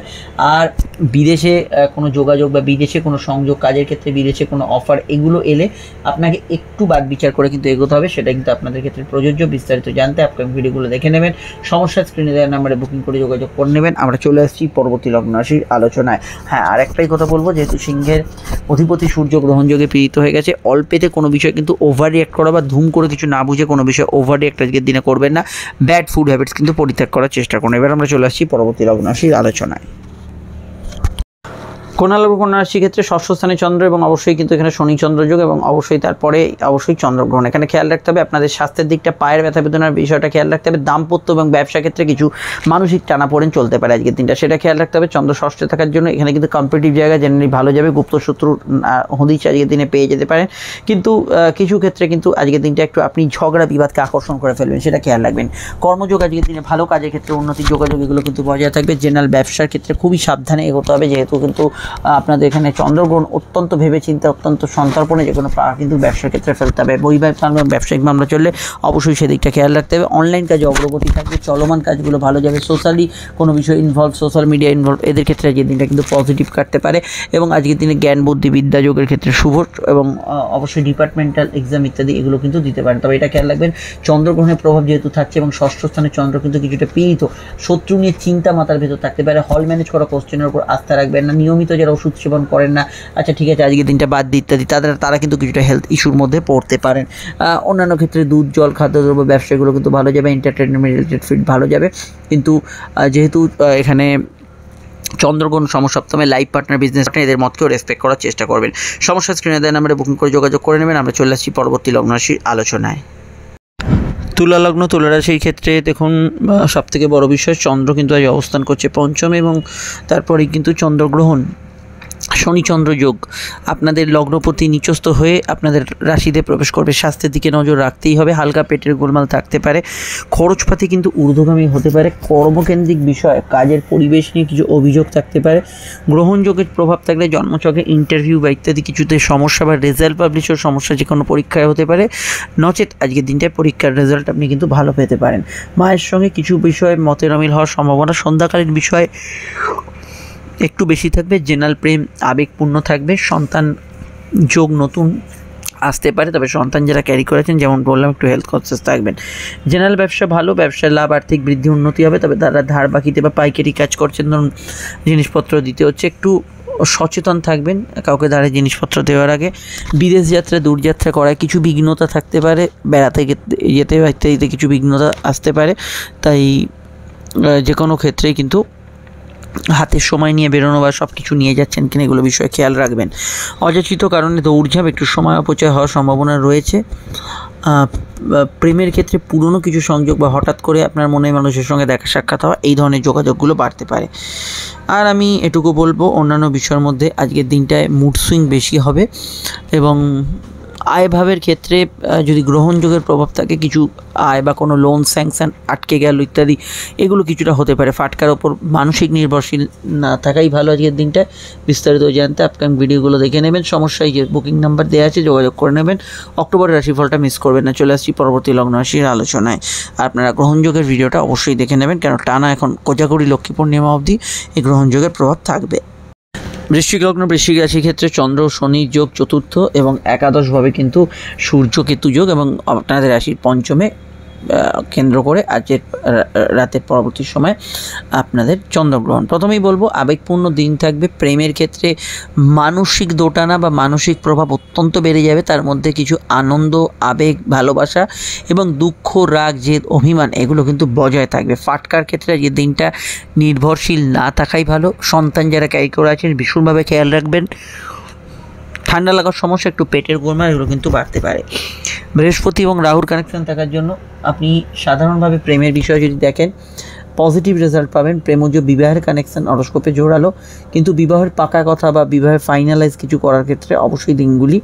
আর বিদেশে কোনো যোগাযোগ বা বিদেশে কোনো সংযোগ, কাজের ক্ষেত্রে বিদেশে কোনো অফার এগুলো এলে আপনাকে একটু বাদ বিচার করে কিন্তু এগোতে হবে, সেটা কিন্তু আপনাদের ক্ষেত্রে প্রযোজ্য। বিস্তারিত জানতে আপকামিং ভিডিওগুলো দেখে নেবেন। সমস্যা স্ক্রিনে দেওয়ার নাম্বারে বুকিং করে যোগাযোগ করে নেবেন। আমরা চলে আসছি পরবর্তী লগ্ন রাশির আলোচনায়। হ্যাঁ, আর একটাই কথা বলবো, যেহেতু সিংহের অধিপতি সূর্য গ্রহণযোগে পীড়িত হয়ে গেছে, অল্পেতে কোনো বিষয় কিন্তু ওভার রিঅ্যাক্ট করা বা ধুম করে কিছু না বুঝে কোনো বিষয় ওভার রিঅ্যাক্ট আজকের দিনে করবেন না। ব্যাড ফুড হ্যাবিটস কিন্তু পরিত্যাগ করার চেষ্টা করুন। এবার আমরা চলে আসছি পরবর্তী লগ্ন রাশির আলোচনায়। কন্যা রাশির ক্ষেত্রে ষষ্ঠ স্থানে চন্দ্র এবং অবশ্যই কিন্তু এখানে শনি চন্দ্র যোগ এবং অবশ্যই তারপরে অবশ্যই চন্দ্রগ্রহণ। এখানে খেয়াল রাখতে হবে আপনাদের স্বাস্থ্যের দিকটা, পায়ের ব্যথা বেদনার বিষয়টা খেয়াল রাখতে হবে। দাম্পত্য এবং ব্যবসা ক্ষেত্রে কিছু মানসিক টানাপোড়েন চলতে পারে আজকের দিনটা, সেটা খেয়াল রাখতে হবে। চন্দ্র ষষ্ঠে থাকার জন্য এখানে কিন্তু কম্পিটিটিভ জায়গা জেনারেলি ভালো যাবে। গুপ্ত শত্রুর হদিশ আজকের দিনে পেয়ে যেতে পারেন, কিন্তু কিছু ক্ষেত্রে কিন্তু আজকের দিনটা একটু আপনি ঝগড়া বিবাদকে আকর্ষণ করে ফেলবেন, সেটা খেয়াল রাখবেন। কর্মযোগ আজকের দিনে ভালো, কাজের ক্ষেত্রে উন্নতি, যোগাযোগ এগুলো কিন্তু বজায় থাকবে। জেনারেল ব্যবসার ক্ষেত্রে খুবই সাবধানে এগোতে হবে, যেহেতু কিন্তু আপনাদের এখানে চন্দ্রগ্রহণ অত্যন্ত ভেবেচিন্তে অত্যন্ত সন্তর্পণে যে কোনো কিন্তু ব্যবসার ক্ষেত্রে ফেলতে হবে। বৈবাহিক মামলা ব্যবসায়িক মামলা চললে অবশ্যই সেদিকটা খেয়াল রাখতে হবে। অনলাইন কাজে অগ্রগতি থাকবে, চলমান কাজগুলো ভালো যাবে। সোশ্যালি কোনো বিষয় ইনভলভ, সোশ্যাল মিডিয়া ইনভলভ, এদের ক্ষেত্রে আজকের দিনটা কিন্তু পজিটিভ কাটতে পারে এবং আজকের দিনে জ্ঞান বুদ্ধি বিদ্যা যোগের ক্ষেত্রে শুভ এবং অবশ্যই ডিপার্টমেন্টাল এক্সাম ইত্যাদি এগুলো কিন্তু দিতে পারেন। তবে এটা খেয়াল রাখবেন, চন্দ্রগ্রহণের প্রভাব যেহেতু থাকছে এবং ষষ্ঠ স্থানে চন্দ্র কিন্তু কিছুটা পীড়িত, শত্রু নিয়ে চিন্তা মাথার ভেতর থাকতে পারে। হল ম্যানেজ করা কোশ্চেনের উপর আস্থা রাখবেন না। নিয়মিত যারা ওষুধ সেবন করেন না, আচ্ছা ঠিক আছে আজকের দিনটা বাদ দিই ইত্যাদি, তারা কিন্তু কিছুটা হেলথ ইস্যুর মধ্যে পড়তে পারেন। অন্যান্য ক্ষেত্রে দুধ জল খাদ্যদ্রব্য ব্যবসাগুলো কিন্তু ভালো যাবে, এন্টারটেনমেন্ট রিলেটেড ফিল্ড ভালো যাবে। কিন্তু যেহেতু এখানে চন্দ্রগ্রহণ সমসপ্তমে লাইফ পার্টনার বিজনেস পার্টনার এদের মতকেও রেসপেক্ট করার চেষ্টা করবেন। সমস্যা স্ক্রিনে দেওয়া নাম্বারে বুকিং করে যোগাযোগ করে নেবেন। আমরা চলে আসছি পরবর্তী লগ্ন রাশির আলোচনায়। তুলা লগ্ন, তুলা রাশির ক্ষেত্রে দেখুন সবথেকে বড় বিষয়, চন্দ্র কিন্তু আজ অবস্থান করছে পঞ্চমে এবং তারপরেই কিন্তু চন্দ্রগ্রহণ, শনিচন্দ্র যোগ আপনাদের লগ্নপতি নিচস্থ হয়ে আপনাদের রাশিতে প্রবেশ করবে। স্বাস্থ্যের দিকে নজর রাখতেই হবে, হালকা পেটের গোলমাল থাকতে পারে, খরচপাতি কিন্তু ঊর্ধ্বগামী হতে পারে, কর্মকেন্দ্রিক বিষয় কাজের পরিবেশ নিয়ে কিছু অভিযোগ থাকতে পারে। গ্রহণযোগের প্রভাব থাকলে জন্মছকে ইন্টারভিউ বা ইত্যাদি কিছুতে সমস্যা বা রেজাল্ট পাবলিশের সমস্যা যে কোনো পরীক্ষায় হতে পারে, নচেত আজকের দিনটায় পরীক্ষার রেজাল্ট আপনি কিন্তু ভালো পেতে পারেন। মায়ের সঙ্গে কিছু বিষয়ে মতের অমিল হওয়ার সম্ভাবনা, সন্ধ্যাকালীন বিষয়ে একটু বেশি থাকবে, জেনারেল প্রেম আবেগপূর্ণ থাকবে, সন্তান যোগ নতুন আসতে পারে, তবে সন্তান যারা ক্যারি করেছেন যেমন বললাম একটু হেলথ কনসিয়াস থাকবেন। জেনারেল ব্যবসা ভালো, ব্যবসায় লাভ আর্থিক বৃদ্ধি উন্নতি হবে, তবে তারা ধার বাকিতে বা পাইকারি কাজ করছেন ধরুন জিনিসপত্র দিতে হচ্ছে, একটু সচেতন থাকবেন কাউকে ধারে জিনিসপত্র দেওয়ার আগে। বিদেশ যাত্রা দূরযাত্রা করায় কিছু বিঘ্নতা থাকতে পারে, বেড়াতে যেতে ইত্যাদিতে কিছু বিঘ্নতা আসতে পারে, তাই যে কোনো ক্ষেত্রেই কিন্তু হাতের সময় নিয়ে বেরোনো বা সব কিছু নিয়ে যাচ্ছেন কিনা এগুলো বিষয়ে খেয়াল রাখবেন। অযাচিত কারণে দৌড়ঝাঁপ একটু সময় অপচয় হওয়ার সম্ভাবনা রয়েছে। প্রেমের ক্ষেত্রে পুরনো কিছু সংযোগ বা হঠাৎ করে আপনার মনের মানুষের সঙ্গে দেখা সাক্ষাৎ হওয়া, এই ধরনের যোগাযোগগুলো বাড়তে পারে। আর আমি এটুকু বলবো, অন্যান্য বিষয়ের মধ্যে আজকের দিনটায় মুড সুইং বেশি হবে এবং আয়ভাবের ক্ষেত্রে যদি গ্রহণযোগের প্রভাব থাকে, কিছু আয় বা কোনো লোন স্যাংশন আটকে গেল ইত্যাদি এগুলো কিছুটা হতে পারে। ফাটকার ওপর মানসিক নির্ভরশীল না থাকাই ভালো আজকের দিনটায়। বিস্তারিত জানতে আপকামিং ভিডিওগুলো দেখে নেবেন। সমস্যায় যে বুকিং নাম্বার দেওয়া আছে যোগাযোগ করে নেবেন। অক্টোবরের রাশিফলটা মিস করবেন না। চলে আসছি পরবর্তী লগ্ন রাশির আলোচনায়। আপনারা গ্রহণযোগের ভিডিওটা অবশ্যই দেখে নেবেন, কেন টানা এখন কোজাগরি লক্ষ্মী পূর্ণিমা অবধি এই গ্রহণযোগের প্রভাব থাকবে। বৃশ্চিক লগ্ন, বৃশ্চিক রাশির ক্ষেত্রে চন্দ্র শনি যোগ চতুর্থ এবং একাদশভাবে কিন্তু সূর্য কেতু যোগ এবং আপনাদের রাশির পঞ্চমে কেন্দ্র করে আজকের রাতের পরবর্তী সময় আপনাদের চন্দ্রগ্রহণ। প্রথমেই বলবো আবেগপূর্ণ দিন থাকবে। প্রেমের ক্ষেত্রে মানসিক দোটানা বা মানসিক প্রভাব অত্যন্ত বেড়ে যাবে, তার মধ্যে কিছু আনন্দ আবেগ ভালোবাসা এবং দুঃখ রাগ জেদ অভিমান এগুলো কিন্তু বজায় থাকবে। ফাটকার ক্ষেত্রে আজকের দিনটা নির্ভরশীল না থাকাই ভালো। সন্তান যারা ক্যারি করে আছেন ভীষণভাবে খেয়াল রাখবেন। ঠান্ডা লাগার সমস্যা, একটু পেটের গোলমাল এগুলো কিন্তু বাড়তে পারে। বৃহস্পতি এবং রাহুর কানেকশন থাকার জন্য আপনি সাধারণভাবে প্রেমের বিষয়ে যদি দেখেন পজিটিভ রেজাল্ট পাবেন। প্রেমজ বিবাহের কানেকশন হরোস্কোপে জোরালো, কিন্তু বিবাহের পাকা কথা বা বিবাহের ফাইনালাইজ কিছু করার ক্ষেত্রে অবশ্যই দিনগুলি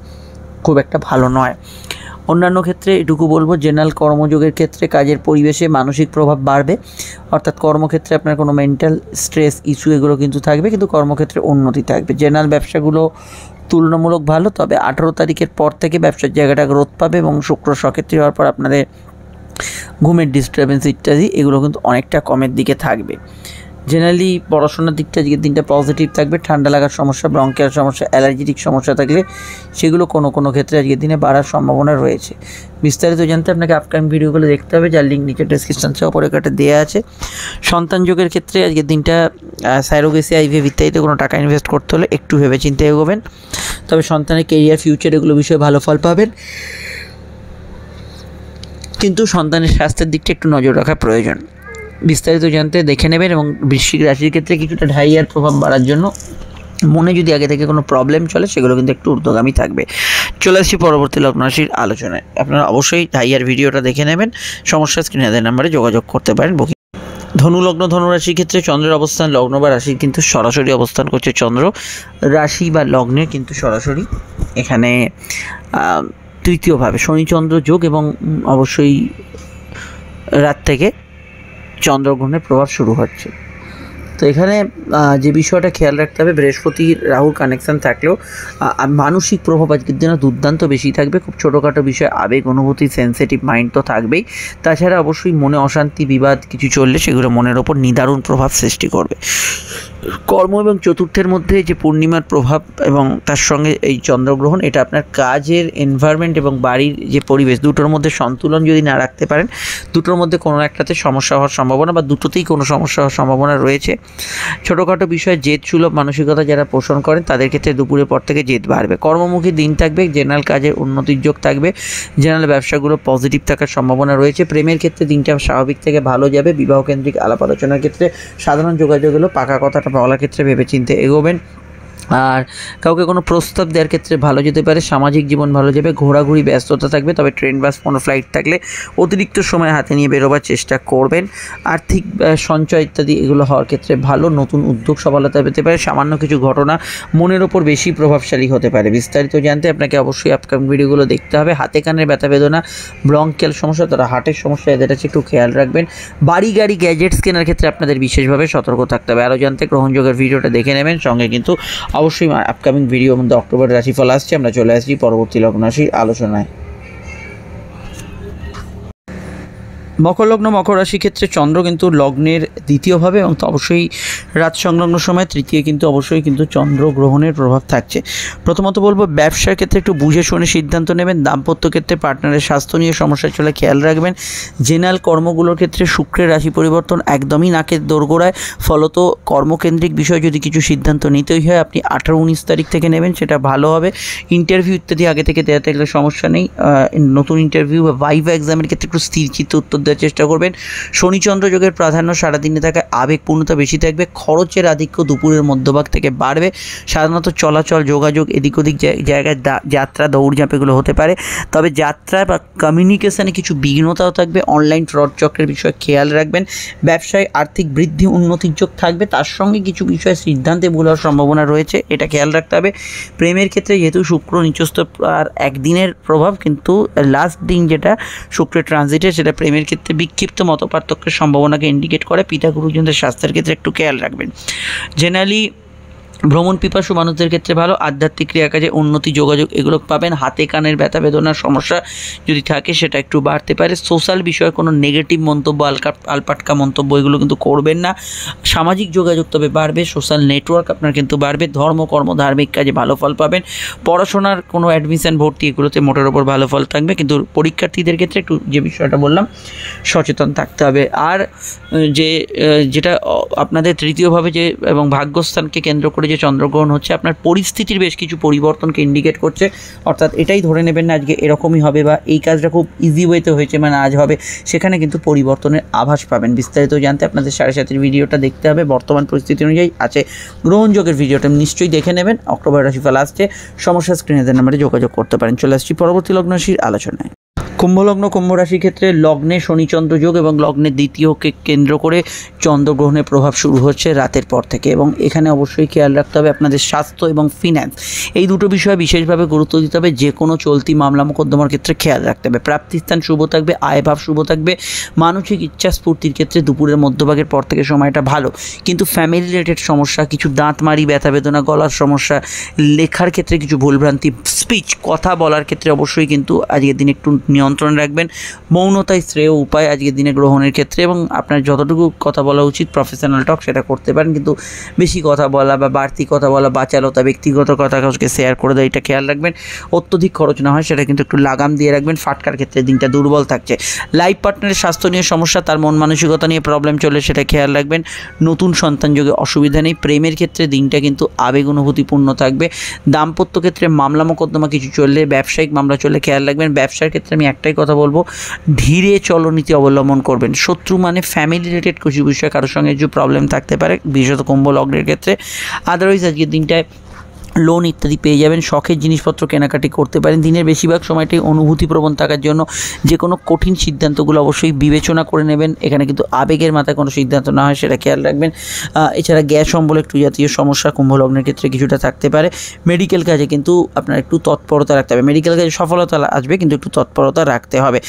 খুব একটা ভালো নয়। অন্যান্য ক্ষেত্রে এটুকু বলবো, জেনারেল কর্মযোগের ক্ষেত্রে কাজের পরিবেশে মানসিক প্রভাব বাড়বে, অর্থাৎ কর্মক্ষেত্রে আপনার কোনো মেন্টাল স্ট্রেস ইস্যু এগুলো কিন্তু থাকবে, কিন্তু কর্মক্ষেত্রে উন্নতি থাকবে। জেনারেল ব্যবসাগুলো তুলনামূলক ভালো, তবে 18 তারিখের পর থেকে ব্যবসার জায়গাটা গ্রোথ পাবে এবং শুক্র সক্ষেত্রী হওয়ার পর আপনাদের ঘুমের ডিস্টারবেন্স ইত্যাদি এগুলো কিন্তু অনেকটা কমের দিকে থাকবে। জেনারেলি পড়াশোনার দিকটা আজকের দিনটা পজিটিভ থাকবে। ঠান্ডা লাগার সমস্যা, ব্রঙ্কিয়াল সমস্যা, অ্যালার্জিটিক সমস্যা থাকলে সেগুলো কোনো ক্ষেত্রে আজকের দিনে বাড়ার সম্ভাবনা রয়েছে। বিস্তারিত জানতে আপনাকে আপকামিং ভিডিওগুলো দেখতে হবে, যার লিঙ্ক নিচে ডেসক্রিপশন সহ পরে কাটে দেওয়া আছে। সন্তান যোগের ক্ষেত্রে আজকের দিনটা সাইরোগেসি আইভিএফ ইত্যাদিতে কোনো টাকা ইনভেস্ট করতে হলে একটু ভেবে চিন্তে এগোবেন, তবে সন্তানের কেরিয়ার ফিউচার এগুলো বিষয়ে ভালো ফল পাবেন, কিন্তু সন্তানের স্বাস্থ্যের দিকটা একটু নজর রাখা প্রয়োজন। বিস্তারিত জানতে দেখে নেবেন। এবং বৃশ্চিক রাশির ক্ষেত্রে কিছুটা ঢাইয়ার প্রভাব বাড়ার জন্য মনে যদি আগে থেকে কোনো প্রবলেম চলে সেগুলো কিন্তু একটু ঊর্ধ্বগামী থাকবে। চলে আসছি পরবর্তী লগ্ন রাশির আলোচনায়। আপনারা অবশ্যই ঢাইয়ার ভিডিওটা দেখে নেবেন। সমস্যা স্ক্রিনে দেওয়া নাম্বারে যোগাযোগ করতে পারেন। ধনু লগ্ন, ধনুরাশির ক্ষেত্রে চন্দ্রের অবস্থান লগ্ন বা রাশির কিন্তু সরাসরি অবস্থান করছে চন্দ্র রাশি বা লগ্নে কিন্তু সরাসরি এখানে তৃতীয়ভাবে শনিচন্দ্র যোগ এবং অবশ্যই রাত থেকে চন্দ্রগ্রহণের প্রভাব শুরু হচ্ছে। তো এখানে যে বিষয়টা খেয়াল রাখতে হবে, বৃহস্পতি রাহুর কানেকশান থাকলেও মানসিক প্রভাব আজকের দিনে দুর্দান্ত বেশি থাকবে। খুব ছোটোখাটো বিষয়ে আবেগ, অনুভূতি, সেন্সিটিভ মাইন্ড তো থাকবেই। তাছাড়া অবশ্যই মনে অশান্তি, বিবাদ কিছু চললে সেগুলো মনের ওপর নিদারুণ প্রভাব সৃষ্টি করবে। কর্ম এবং চতুর্থের মধ্যে যে পূর্ণিমার প্রভাব এবং তার সঙ্গে এই চন্দ্রগ্রহণ, এটা আপনার কাজের এনভায়রনমেন্ট এবং বাড়ির যে পরিবেশ, দুটোর মধ্যে সন্তুলন যদি না রাখতে পারেন, দুটোর মধ্যে কোনো একটাতে সমস্যা হওয়ার সম্ভাবনা বা দুটোতেই কোনো সমস্যা হওয়ার সম্ভাবনা রয়েছে। ছোটোখাটো বিষয়ে জেদ সুলভ মানসিকতা যারা পোষণ করেন তাদের ক্ষেত্রে দুপুরের পর থেকে জেদ বাড়বে। কর্মমুখী দিন থাকবে, জেনারেল কাজের উন্নতির যোগ থাকবে, জেনারেল ব্যবসাগুলো পজিটিভ থাকার সম্ভাবনা রয়েছে। প্রেমের ক্ষেত্রে দিনটা স্বাভাবিক থেকে ভালো যাবে। বিবাহকেন্দ্রিক আলাপ আলোচনার ক্ষেত্রে সাধারণ যোগাযোগ হলো, পাকা কথাটা বলার ক্ষেত্রে ভেবেচিন্তে এগোবেন। আর কাউকে কোনো প্রস্তাব দেওয়ার ক্ষেত্রে ভালো যেতে পারে। সামাজিক জীবন ভালো যাবে, ঘোরাঘুরি ব্যস্ততা থাকবে, তবে ট্রেন বাস কোনো ফ্লাইট থাকলে অতিরিক্ত সময় হাতে নিয়ে বেরোবার চেষ্টা করবেন। আর্থিক সঞ্চয় ইত্যাদি এগুলো হওয়ার ক্ষেত্রে ভালো, নতুন উদ্যোগ সফলতা পেতে পারে। সামান্য কিছু ঘটনা মনের ওপর বেশি প্রভাবশালী হতে পারে। বিস্তারিত জানতে আপনাকে অবশ্যই আপকামিং ভিডিওগুলো দেখতে হবে। হাতে কানের ব্যথা বেদনা, ব্রঙ্কিয়াল সমস্যা, তারা হার্টের সমস্যা, এদের কাছে একটু খেয়াল রাখবেন। বাড়ি গাড়ি গ্যাজেটস কেনার ক্ষেত্রে আপনাদের বিশেষভাবে সতর্ক থাকতে হবে। আরও জানতে গ্রহণযোগের ভিডিওটা দেখে নেবেন। সঙ্গে কিন্তু অবশ্যই আপকামিং ভিডিওর মধ্যে অক্টোবর রাশিফল আসছে, আমরা চলে আসছি পরবর্তী লগ্ন রাশির আলোচনায়। মকর লগ্ন, মকর রাশি ক্ষেত্রে চন্দ্র কিন্তু লগ্নের দ্বিতীয়ভাবে এবং অবশ্যই রাত সংলগ্ন সময় তৃতীয় কিন্তু অবশ্যই কিন্তু চন্দ্র গ্রহণের প্রভাব থাকছে। প্রথমত বলবো ব্যবসার ক্ষেত্রে একটু বুঝে শুনে সিদ্ধান্ত নেবেন। দাম্পত্য ক্ষেত্রে পার্টনারের স্বাস্থ্য নিয়ে সমস্যা চলে খেয়াল রাখবেন। জেনারেল কর্মগুলোর ক্ষেত্রে শুক্রের রাশি পরিবর্তন একদমই নাকের দোরগোড়ায়, ফলত কর্মকেন্দ্রিক বিষয়ে যদি কিছু সিদ্ধান্ত নিতেই হয় আপনি 18-19 তারিখ থেকে নেবেন, সেটা ভালো হবে। ইন্টারভিউ ইত্যাদি আগে থেকে দেওয়া থাকলে সমস্যা নেই। নতুন ইন্টারভিউ বা ভাইভা এক্সামের ক্ষেত্রে একটু স্থির চিত্তে উত্তর দেওয়ার চেষ্টা করবেন। শনিচন্দ্র যোগের প্রাধান্য সারাদিনে থাকায় আবেগপূর্ণতা বেশি থাকবে। খরচের আধিক্য দুপুরের মধ্যভাগ থেকে বাড়বে। সাধারণত চলাচল, যোগাযোগ, এদিক ওদিক জায়গায় যাত্রা, দৌড়ঝাঁপ এগুলো হতে পারে। তবে যাত্রা বা কমিউনিকেশানে কিছু বিঘ্নতাও থাকবে। অনলাইন ফ্রড চক্রের বিষয়ে খেয়াল রাখবেন। ব্যবসায় আর্থিক বৃদ্ধি, উন্নতির যোগ থাকবে, তার সঙ্গে কিছু বিষয়ে সিদ্ধান্তে ভুল হওয়ার সম্ভাবনা রয়েছে, এটা খেয়াল রাখতে হবে। প্রেমের ক্ষেত্রে যেহেতু শুক্র নিচস্থ আর একদিনের প্রভাব, কিন্তু লাস্ট দিন যেটা শুক্রের ট্রানজিটে, সেটা প্রেমের ক্ষেত্রে বিক্ষিপ্ত মতপার্থক্যের সম্ভাবনাকে ইন্ডিকেট করে। পিতা গুরুজনদের স্বাস্থ্যের ক্ষেত্রে একটু খেয়াল রাখবেন। জেনারেলি ভ্রমণ পিপাসু মানুষদের ক্ষেত্রে ভালো। আধ্যাত্মিক ক্রিয়াকাজে উন্নতি, যোগাযোগ এগুলো পাবেন। হাতে কানের ব্যথা বেদনার সমস্যা যদি থাকে সেটা একটু বাড়তে পারে। সোশ্যাল বিষয়ে কোনো নেগেটিভ মন্তব্য, আলপাটকা মন্তব্য এগুলো কিন্তু করবেন না। সামাজিক যোগাযোগ তবে বাড়বে। সোশ্যাল নেটওয়ার্ক আপনার কিন্তু বাড়বে। ধর্ম, কর্ম, ধার্মিক কাজে ভালো ফল পাবেন। পড়াশোনার কোনো অ্যাডমিশন, ভর্তি এগুলোতে মোটের ওপর ভালো ফল থাকবে, কিন্তু পরীক্ষার্থীদের ক্ষেত্রে একটু যে বিষয়টা বললাম সচেতন থাকতে হবে। আর যেটা আপনাদের তৃতীয়ভাবে যে এবং ভাগ্যস্থানকে কেন্দ্র করে যে চন্দ্রগ্রহণ হচ্ছে, আপনার পরিস্থিতির বেশ কিছু পরিবর্তনকে ইন্ডিকেট করছে। অর্থাৎ এটাই ধরে নেবেন না আজকে এরকমই হবে বা এই কাজটা খুব ইজি ওয়েতে হয়েছে মানে আজ হবে, সেখানে কিন্তু পরিবর্তনের আভাস পাবেন। বিস্তারিত জানতে আপনাদের 7:30 ভিডিওটা দেখতে হবে। বর্তমান পরিস্থিতি অনুযায়ী আছে গ্রহণযোগের ভিডিওটা নিশ্চয়ই দেখে নেবেন। অক্টোবর রাশিফল আসছে, সমস্যা স্ক্রিনের নাম্বারে যোগাযোগ করতে পারেন। চলে আসছি পরবর্তী লগ্ন রাশির আলোচনায়। কুম্ভলগ্ন, কুম্ভ রাশির ক্ষেত্রে লগ্নে শনিচন্দ্র যোগ এবং লগ্নের দ্বিতীয়কে কেন্দ্র করে চন্দ্রগ্রহণের প্রভাব শুরু হচ্ছে রাতের পর থেকে, এবং এখানে অবশ্যই খেয়াল রাখতে হবে আপনাদের স্বাস্থ্য এবং ফিন্যান্স, এই দুটো বিষয়ে বিশেষভাবে গুরুত্ব দিতে হবে। যে কোনো চলতি মামলা মোকদ্দমার ক্ষেত্রে খেয়াল রাখতে হবে। প্রাপ্তিস্থান শুভ থাকবে, আয়ভাব শুভ থাকবে। মানসিক ইচ্ছা স্ফূর্তির ক্ষেত্রে দুপুরের মধ্যভাগের পর থেকে সময়টা ভালো, কিন্তু ফ্যামিলি রিলেটেড সমস্যা, কিছু দাঁতমারি, ব্যথা বেদনা, গলার সমস্যা, লেখার ক্ষেত্রে কিছু ভুলভ্রান্তি, স্পিচ কথা বলার ক্ষেত্রে অবশ্যই কিন্তু আজকের দিন একটু নিয়ন্ত্রণ রাখবেন। মৌনতাই শ্রেয় উপায় আজকের দিনে গ্রহণের ক্ষেত্রে, এবং আপনার যতটুকু কথা বলা উচিত প্রফেশনাল টক সেটা করতে পারেন, কিন্তু বেশি কথা বলা বা বাড়তি কথা বলা, বাচালতা, ব্যক্তিগত কথা কাউকে শেয়ার করে দেয়, এটা খেয়াল রাখবেন। অত্যধিক খরচ না হয় সেটা কিন্তু একটু লাগাম দিয়ে রাখবেন। ফাটকার ক্ষেত্রে দিনটা দুর্বল থাকছে। লাইফ পার্টনারের স্বাস্থ্য নিয়ে সমস্যা, তার মন মানসিকতা নিয়ে প্রবলেম চলে, সেটা খেয়াল রাখবেন। নতুন সন্তান যোগে অসুবিধা নেই। প্রেমের ক্ষেত্রে দিনটা কিন্তু আবেগ অনুভূতিপূর্ণ থাকবে। দাম্পত্য ক্ষেত্রে মামলা মোকদ্দমা কিছু চললে, ব্যবসায়িক মামলা চললে খেয়াল রাখবেন। ব্যবসার ক্ষেত্রে আমি একটাই কথা বলবো, ধীরে চলনীতি অবলম্বন করবেন। শত্রু মানে ফ্যামিলি রিলেটেড কিছু বিষয়ে কারোর সঙ্গে কিছু প্রবলেম থাকতে পারে, বিশেষত কুম্ভ লগ্নের ক্ষেত্রে। আদারওয়াইজ আজকের দিনটায় লোন ইত্যাদি পেয়ে যাবেন। শখের জিনিসপত্র কেনাকাটি করতে পারেন। দিনের বেশিরভাগ সময়টাই অনুভূতিপ্রবণ থাকার জন্য যে কোনো কঠিন সিদ্ধান্তগুলো অবশ্যই বিবেচনা করে নেবেন। এখানে কিন্তু আবেগের মাথায় কোনো সিদ্ধান্ত না হয়, সেটা খেয়াল রাখবেন। এছাড়া গ্যাস অম্বল একটু জাতীয় সমস্যা কুম্ভলগ্নের ক্ষেত্রে কিছুটা থাকতে পারে। মেডিকেল কাজে কিন্তু আপনার একটু তৎপরতা রাখতে হবে। মেডিকেল কাজে সফলতা আসবে, কিন্তু একটু তৎপরতা রাখতে হবে।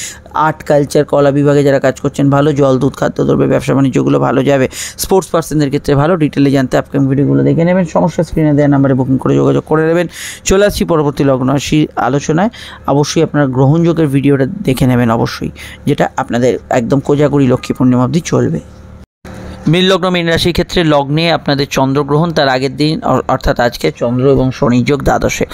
আর্ট কালচার কলা বিভাগে যারা কাজ করছেন ভালো, জল দুধ খাদ্যদ্রব্যের ব্যবসা বাণিজ্যগুলো ভালো যাবে, স্পোর্টস পার্সনদের ক্ষেত্রে ভালো। ডিটেলে জানতে আপকামিং ভিডিওগুলো দেখে নেবেন, সমস্যা স্ক্রিনে দেওয়া নাম্বারে বুকিং করে যোগাযোগ করে নেবেন। চলে আসছি পরবর্তী লগ্ন রাশির আলোচনায়। অবশ্যই আপনারা গ্রহণযোগের ভিডিওটা দেখে নেবেন অবশ্যই, যেটা আপনাদের একদম কোজাগরি লক্ষ্মী পূর্ণিমা অবধি চলবে। মীন লগ্ন মীন রাশির ক্ষেত্রে লগ্নে আপনাদের চন্দ্রগ্রহণ, তার আগের দিন অর্থাৎ আজকে চন্দ্র এবং শনি যোগ দ্বাদশে।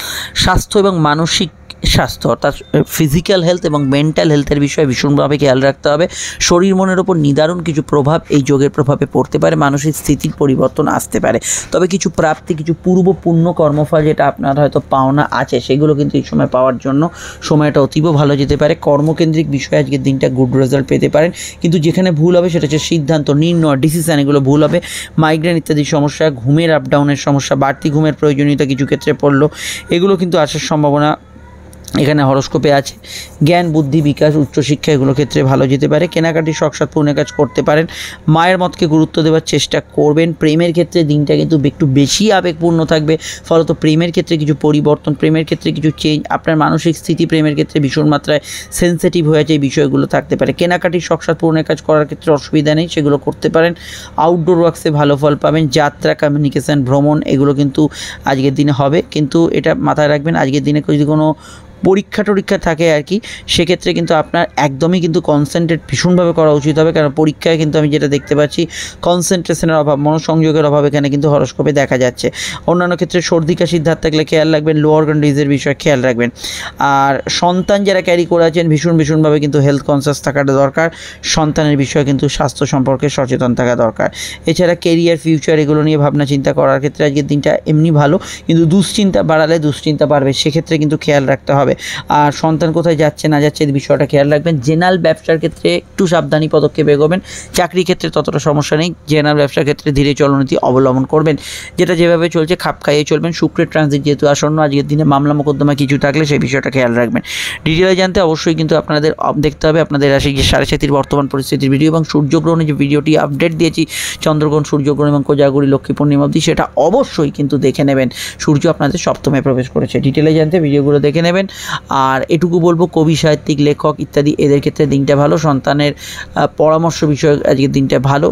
স্বাস্থ্য এবং মানসিক স্বাস্থ্য অর্থাৎ ফিজিক্যাল হেলথ এবং মেন্টাল হেলথের বিষয়ে ভীষণভাবে খেয়াল রাখতে হবে। শরীর মনের ওপর নিদারুণ কিছু প্রভাব এই যোগের প্রভাবে পড়তে পারে, মানসিক স্থিতির পরিবর্তন আসতে পারে। তবে কিছু প্রাপ্তি, কিছু পূর্ব পূর্ণ কর্মফল যেটা আপনার হয়তো পাওনা আছে, সেগুলো কিন্তু এই সময় পাওয়ার জন্য সময়টা অতীব ভালো যেতে পারে। কর্মকেন্দ্রিক বিষয়ে আজকের দিনটা গুড রেজাল্ট পেতে পারেন, কিন্তু যেখানে ভুল হবে সেটা হচ্ছে সিদ্ধান্ত, নির্ণয়, ডিসিশান, এগুলো ভুল হবে। মাইগ্রেন ইত্যাদি সমস্যা, ঘুমের আপ ডাউনের সমস্যা, বাড়তি ঘুমের প্রয়োজনীয়তা কিছু ক্ষেত্রে পড়লো, এগুলো কিন্তু আসার সম্ভাবনা এখানে হরস্কোপে আছে। জ্ঞান বুদ্ধি বিকাশ উচ্চশিক্ষা এগুলো ক্ষেত্রে ভালো যেতে পারে। কেনাকাটি শখসাদ পূর্ণের কাজ করতে পারেন, মায়ের মতকে গুরুত্ব দেওয়ার চেষ্টা করবেন। প্রেমের ক্ষেত্রে দিনটা কিন্তু একটু বেশি আবেগপূর্ণ থাকবে, ফলত প্রেমের ক্ষেত্রে কিছু পরিবর্তন, প্রেমের ক্ষেত্রে কিছু চেঞ্জ, আপনার মানসিক স্থিতি প্রেমের ক্ষেত্রে ভীষণ মাত্রায় সেন্সিটিভ হয়ে আছে, এই বিষয়গুলো থাকতে পারে। কেনাকাটি শখসাদ পূর্ণের কাজ করার ক্ষেত্রে অসুবিধা নেই, সেগুলো করতে পারেন। আউটডোর ওয়ার্কসে ভালো ফল পাবেন। যাত্রা, কমিউনিকেশান, ভ্রমণ এগুলো কিন্তু আজকের দিনে হবে, কিন্তু এটা মাথায় রাখবেন আজকের দিনে যদি কোনো পরীক্ষা টরীক্ষা থাকে আর কি, সেক্ষেত্রে কিন্তু আপনার একদমই কিন্তু কনসেন্ট্রেট ভীষণভাবে করা উচিত হবে, কারণ পরীক্ষায় কিন্তু আমি যেটা দেখতে পাচ্ছি কনসেন্ট্রেশনের অভাব, মনোসংযোগের অভাব এখানে কিন্তু হরস্কোপে দেখা যাচ্ছে। অন্যান্য ক্ষেত্রে সর্দি কাশির ধার থাকলে খেয়াল রাখবেন, লো অর্গান বিষয়ে খেয়াল রাখবেন। আর সন্তান যারা ক্যারি করে আছেন ভীষণভাবে কিন্তু হেলথ কনসিয়াস থাকাটা দরকার, সন্তানের বিষয়ে কিন্তু স্বাস্থ্য সম্পর্কে সচেতন থাকা দরকার। এছাড়া কেরিয়ার, ফিউচার এগুলো নিয়ে ভাবনা চিন্তা করার ক্ষেত্রে আজকের দিনটা এমনি ভালো, কিন্তু দুশ্চিন্তা বাড়ালে দুশ্চিন্তা বাড়বে, সেক্ষেত্রে কিন্তু খেয়াল রাখতে হবে। আর সন্তান কোথায় যাচ্ছে না যাচ্ছে এই বিষয়টা খেয়াল রাখবেন। জেনারেল ব্যবসার ক্ষেত্রে একটু সাবধানী পদক্ষেপ এগোবেন, চাকরির ক্ষেত্রে ততটা সমস্যা নেই। জেনারেল ব্যবসার ক্ষেত্রে ধীরে চলনীতি অবলম্বন করবেন, যেটা যেভাবে চলছে খাপ খাইয়ে চলবেন। শুক্রের ট্রানজিট যেহেতু আসন্ন, আজকের দিনে মামলা মোকদ্দমা কিছু থাকলে সেই বিষয়টা খেয়াল রাখবেন। ডিটেলে জানতে অবশ্যই কিন্তু আপনাদের দেখতে হবে আপনাদের রাশি যে 7.5 বর্তমান পরিস্থিতির ভিডিও এবং সূর্যগ্রহণের যে ভিডিওটি আপডেট দিয়েছি, চন্দ্রগ্রহণ, সূর্যগ্রহণ এবং কোজাগরি লক্ষ্মী পূর্ণিমা অবধি, সেটা অবশ্যই কিন্তু দেখে নেবেন। সূর্য আপনাদের সপ্তমে প্রবেশ করেছে, ডিটেলে জানতে ভিডিওগুলো দেখে নেবেন। আর এটুকু বলবো, কবি, সাহিত্যিক, লেখক ইত্যাদি এদের ক্ষেত্রে দিনটা ভালো। সন্তানের পরামর্শ বিষয়ক আজকের দিনটা ভালো।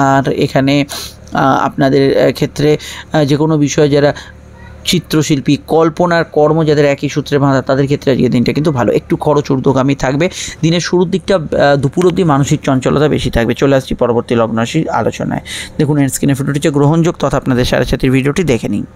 আর এখানে আপনাদের ক্ষেত্রে যে কোনো বিষয় যারা চিত্রশিল্পী, কল্পনার কর্ম যাদের একই সূত্রে বাঁধা, তাদের ক্ষেত্রে আজকের দিনটা কিন্তু ভালো। একটু খরচ ঊর্ধ্বগামী থাকবে, দিনের শুরুর দিকটা দুপুর অবধি মানসিক চঞ্চলতা বেশি থাকবে। চলে আসছি পরবর্তী লগ্ন রাশির আলোচনায়। দেখুন স্ক্রিনে ফুটে উঠেছে গ্রহণযোগ তথা আপনাদের 7.5 ভিডিওটি দেখে নিন।